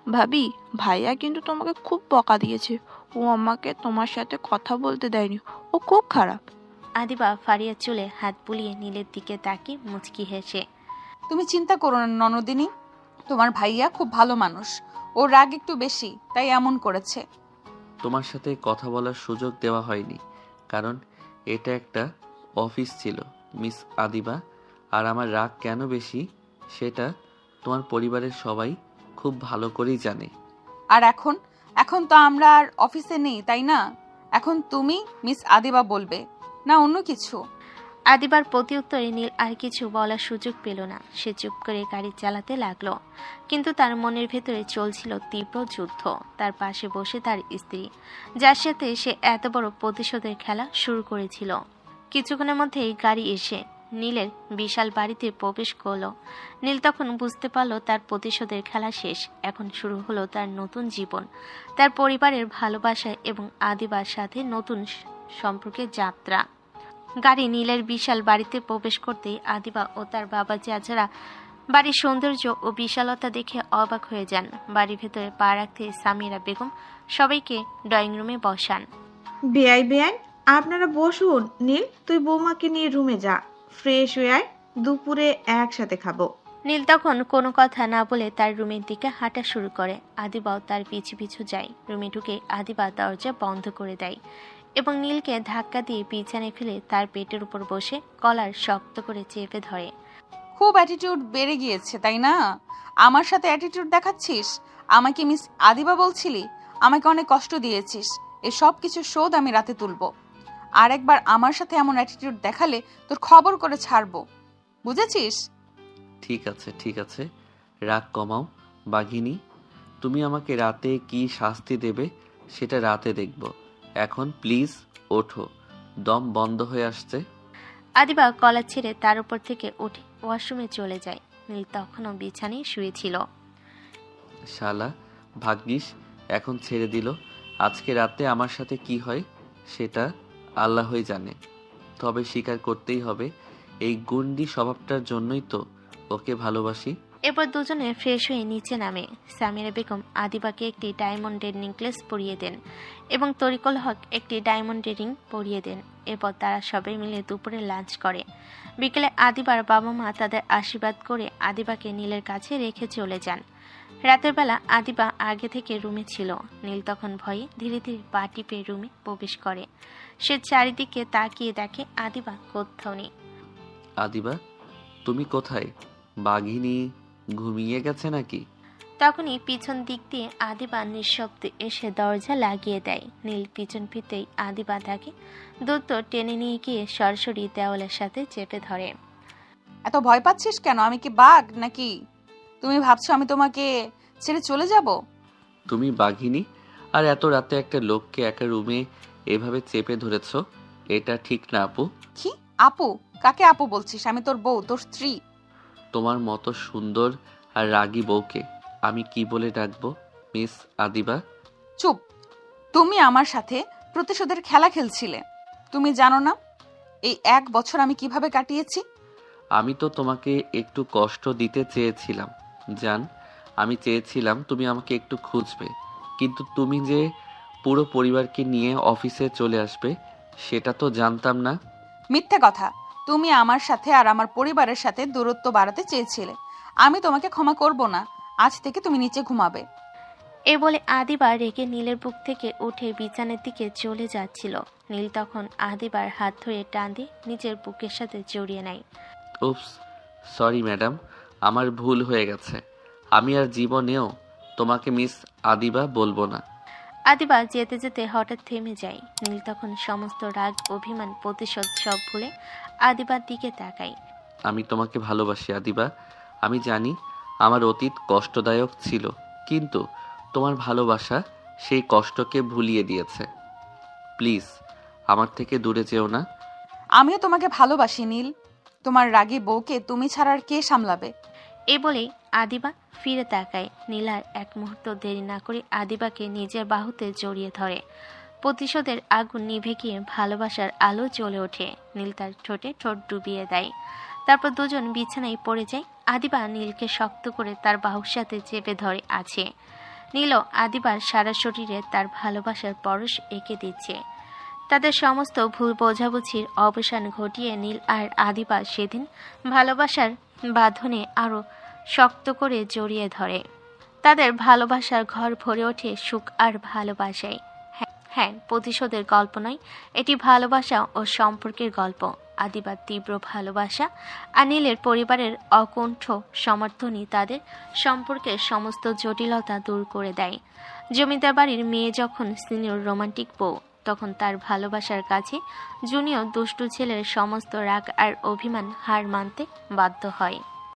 ভাবি, ভাইয়া কিন্তু তোমাকে খুব বকা দিয়েছে। ও আমাকে তোমার সাথে কথা বলতে দেয়নি, ও খুব খারাপ। আদিবা ফারিয়ার চুলে হাত বুলিয়ে নীলের দিকে তাকিয়ে মুচকি হেসে, তুমি চিন্তা করো না ননদিনী, তোমার ভাইয়া খুব ভালো মানুষ, ওর রাগ একটু বেশি, তাই এমন করেছে। তোমার সাথে কথা বলার সুযোগ দেওয়া হয়নি, কারণ এটা একটা অফিস ছিল মিস আদিবা। আর আমার রাগ কেন বেশি সেটা তোমার পরিবারের সবাই খুব ভালো করেই জানে। আর এখন তো আমরা আর অফিসে নেই, তাই না? এখন তুমি মিস আদিবা বলবে, না অন্য কিছু? আদিবার প্রতি উত্তরে নীল আর কিছু বলার সুযোগ পেল না। সে চুপ করে গাড়ি চালাতে লাগলো, কিন্তু তার মনের ভেতরে চলছিল তীব্র যুদ্ধ। তার পাশে বসে তার স্ত্রী, যার সাথে সে এত বড় প্রতিশোধের খেলা শুরু করেছিল। কিছুক্ষণের মধ্যেই গাড়ি এসে নীলের বিশাল বাড়িতে প্রবেশ করলো। নীল তখন বুঝতে পারলো তার প্রতিশোধের খেলা শেষ, এখন শুরু হলো তার নতুন জীবন, তার পরিবারের ভালোবাসা এবং আদিবার সাথে নতুন সম্পর্কের যাত্রা। গাড়ি নীলের বিশাল বাড়িতে প্রবেশ করতেই আদিবা ও তার বাবা চাচারা বাড়ির সৌন্দর্য ও বিশালতা দেখে অবাক হয়ে যান। বাড়ির ভেতরে পা রাখতে সামিরা বেগম সবাইকে ড্রয়িং রুমে বসান। বেআইন, আপনারা বসুন। নীল, তুই বৌমাকে নিয়ে রুমে যা, ফ্রেশ হয়ে আয়, দুপুরে একসাথে খাবো। নীল তখন কোনো কথা না বলে তার রুমের দিকে হাঁটা শুরু করে। আদিবাও তার পিছু পিছু যায়। রুমে ঢুকে আদিবা দরজা বন্ধ করে দেয় এবং নীলকে ধাক্কা দিয়ে বিছানায় ফেলে তার পেটের উপর বসে কলার শক্ত করে চেপে ধরে। খুব অ্যাটিটিউড বেড়ে গিয়েছে, তাই না? আমার সাথে অ্যাটিটিউড দেখাচ্ছিস? আমাকে মিস আদিবা বলছিলি, আমাকে অনেক কষ্ট দিয়েছিস, এসব কিছু শোধ আমি রাতে তুলবো। আর একবার আমার সাথে এমন অ্যাটিটিউড দেখালে তোর খবর করে ছাড়বো, বুঝেছিস? ঠিক আছে, রাগ কমাও বাঘিনী। তুমি আমাকে রাতে কি শাস্তি দেবে সেটা রাতে দেখব। এখন প্লিজ ওঠো, দম বন্ধ হয়ে আসছে। আদিবা কলা ছেড়ে তার উপর থেকে উঠে ওয়াশরুমে চলে যায়। নীল তখনও বিছানায় শুয়েছিল। শালা ভাগ্যিস এখন ছেড়ে দিল। আজকে রাতে আমার সাথে কি হয় সেটা আল্লাহই জানে। তবে স্বীকার করতেই হবে, এই গুন্ডি স্বভাবটার জন্যই তো ওকে ভালোবাসি। এরপর দুজনে ফ্রেশ হয়ে নিচে নামে। সামিরা বেগম আদিবাকে একটি ডায়মন্ডের নেকলেস পরিয়ে দেন এবং তরিকুল হক একটি ডায়মন্ডের রিং পরিয়ে দেন। এরপর তারা সবাই মিলে দুপুরে লাঞ্চ করে। বিকেলে আদিবার বাবা মা তাদের আশীর্বাদ করে আদিবাকে নীলের কাছে রেখে চলে যান। রাতের বেলা আদিবা আগে থেকে রুমে ছিল। নীল তখন ভয়ে ধীরে ধীরে পা টিপে রুমে প্রবেশ করে। সে চারিদিকে তাকিয়ে দেখে আদিবা কোথাও নেই। আদিবা, তুমি কোথায়? বাঘিনী ঘুমিয়ে গেছে নাকি? তখনই পিছন দিক দিয়ে আদিবা নিঃশব্দে এসে দরজা লাগিয়ে দেয়। নীল পিছন ফিরতেই আদিবা তাকে দ্রুত টেনে নিয়ে গিয়ে সরাসরি দেওয়ালের সাথে চেপে ধরে। এত ভয় পাচ্ছিস কেন? আমি কি বাঘ নাকি? তুমি ভাবছো আমি তোমাকে ছেড়ে চলে যাব? তুমি বাঘিনী, আর এত রাতে একটা লোককে একা রুমে এভাবে চেপে ধরেছ, এটা ঠিক না আপু। কি আপু? কাকে আপু বলছিস? আমি তোর বউ, তোর স্ত্রী। তোমার মতো সুন্দর আর রাগী বউকে আমি কি বলে ডাকবো? মিস আদিবা। চুপ! তুমি আমার সাথে প্রতিশোধের খেলা খেলছিলে, তুমি জানো না এই 1 বছর আমি কিভাবে কাটিয়েছি। আমি তো তোমাকে একটু কষ্ট দিতে চেয়েছিলাম জান। আমি চেয়েছিলাম তুমি আমাকে একটু খুঁজবে, কিন্তু তুমি যে পুরো পরিবারকে নিয়ে অফিসে চলে আসবে সেটা তো জানতাম না। মিথ্যে কথা। তুমি আমার সাথে আর আমার পরিবারের সাথে দূরত্ব বাড়াতে চেয়েছিলে। আমি তোমাকে ক্ষমা করব না। আজ থেকে তুমি নিচে ঘুমাবে। এ বলে আদিবার রেগে নীলের বুক থেকে উঠে বিছানার দিকে চলে যাচ্ছিল। নীল তখন আদিবার হাত ধরে টান দিয়ে নিজের বুকের সাথে জড়িয়ে নেয়। উপস, সরি ম্যাডাম, আমার ভুল হয়ে গেছে। আমি আর জীবনেও তোমাকে মিস আদিবা বলবো না। আদিবা যেতে যেতে হঠাৎ থেমে যায়। নীল তখন সমস্ত রাগ, অভিমান, প্রতিশোধ সব ভুলে আদিবার দিকে তাকায়। আমি তোমাকে ভালোবাসি আদিবা। আমি জানি আমার অতীত কষ্টদায়ক ছিল, কিন্তু তোমার ভালোবাসা সেই কষ্টকে ভুলিয়ে দিয়েছে। প্লিজ আমার থেকে দূরে যেও না। আমিও তোমাকে ভালোবাসি নীল। তোমার রাগী বউকে তুমি ছাড়া আর কে সামলাবে। এ বলেই আদিবা ফিরে তাকায়। নীল আর এক মুহূর্ত দেরি না করে আদিবাকে নিজের বাহুতে জড়িয়ে ধরে। প্রতিশোধের আগুন নিভে গিয়ে ভালোবাসার আলো জ্বলে ওঠে। নীল তার ঠোঁটে ঠোঁট ডুবিয়ে দেয়। তারপর দুজন বিছানায় পড়ে যায়। আদিবা নীলকে শক্ত করে তার বাহুর সাথে চেপে ধরে আছে। নীলও আদিবার সারা শরীরে তার ভালোবাসার পরশ এঁকে দিচ্ছে। তাদের সমস্ত ভুল বোঝাবুঝির অবসান ঘটিয়ে নীল আর আদিবা সেদিন ভালোবাসার বাঁধনে আরও শক্ত করে জড়িয়ে ধরে। তাদের ভালোবাসার ঘর ভরে ওঠে সুখ আর ভালোবাসায়। হ্যাঁ, প্রতিশোধের গল্প নয়, এটি ভালোবাসা ও সম্পর্কের গল্প। আদিবার তীব্র ভালোবাসা আর নীলের পরিবারের অকুণ্ঠ সমর্থনই তাদের সম্পর্কের সমস্ত জটিলতা দূর করে দেয়। জমিদার বাড়ির মেয়ে যখন সিনিয়র রোমান্টিক বউ, তখন তার ভালোবাসার কাছে জুনিয়র দুষ্টু ছেলের সমস্ত রাগ আর অভিমান হার মানতে বাধ্য হয়।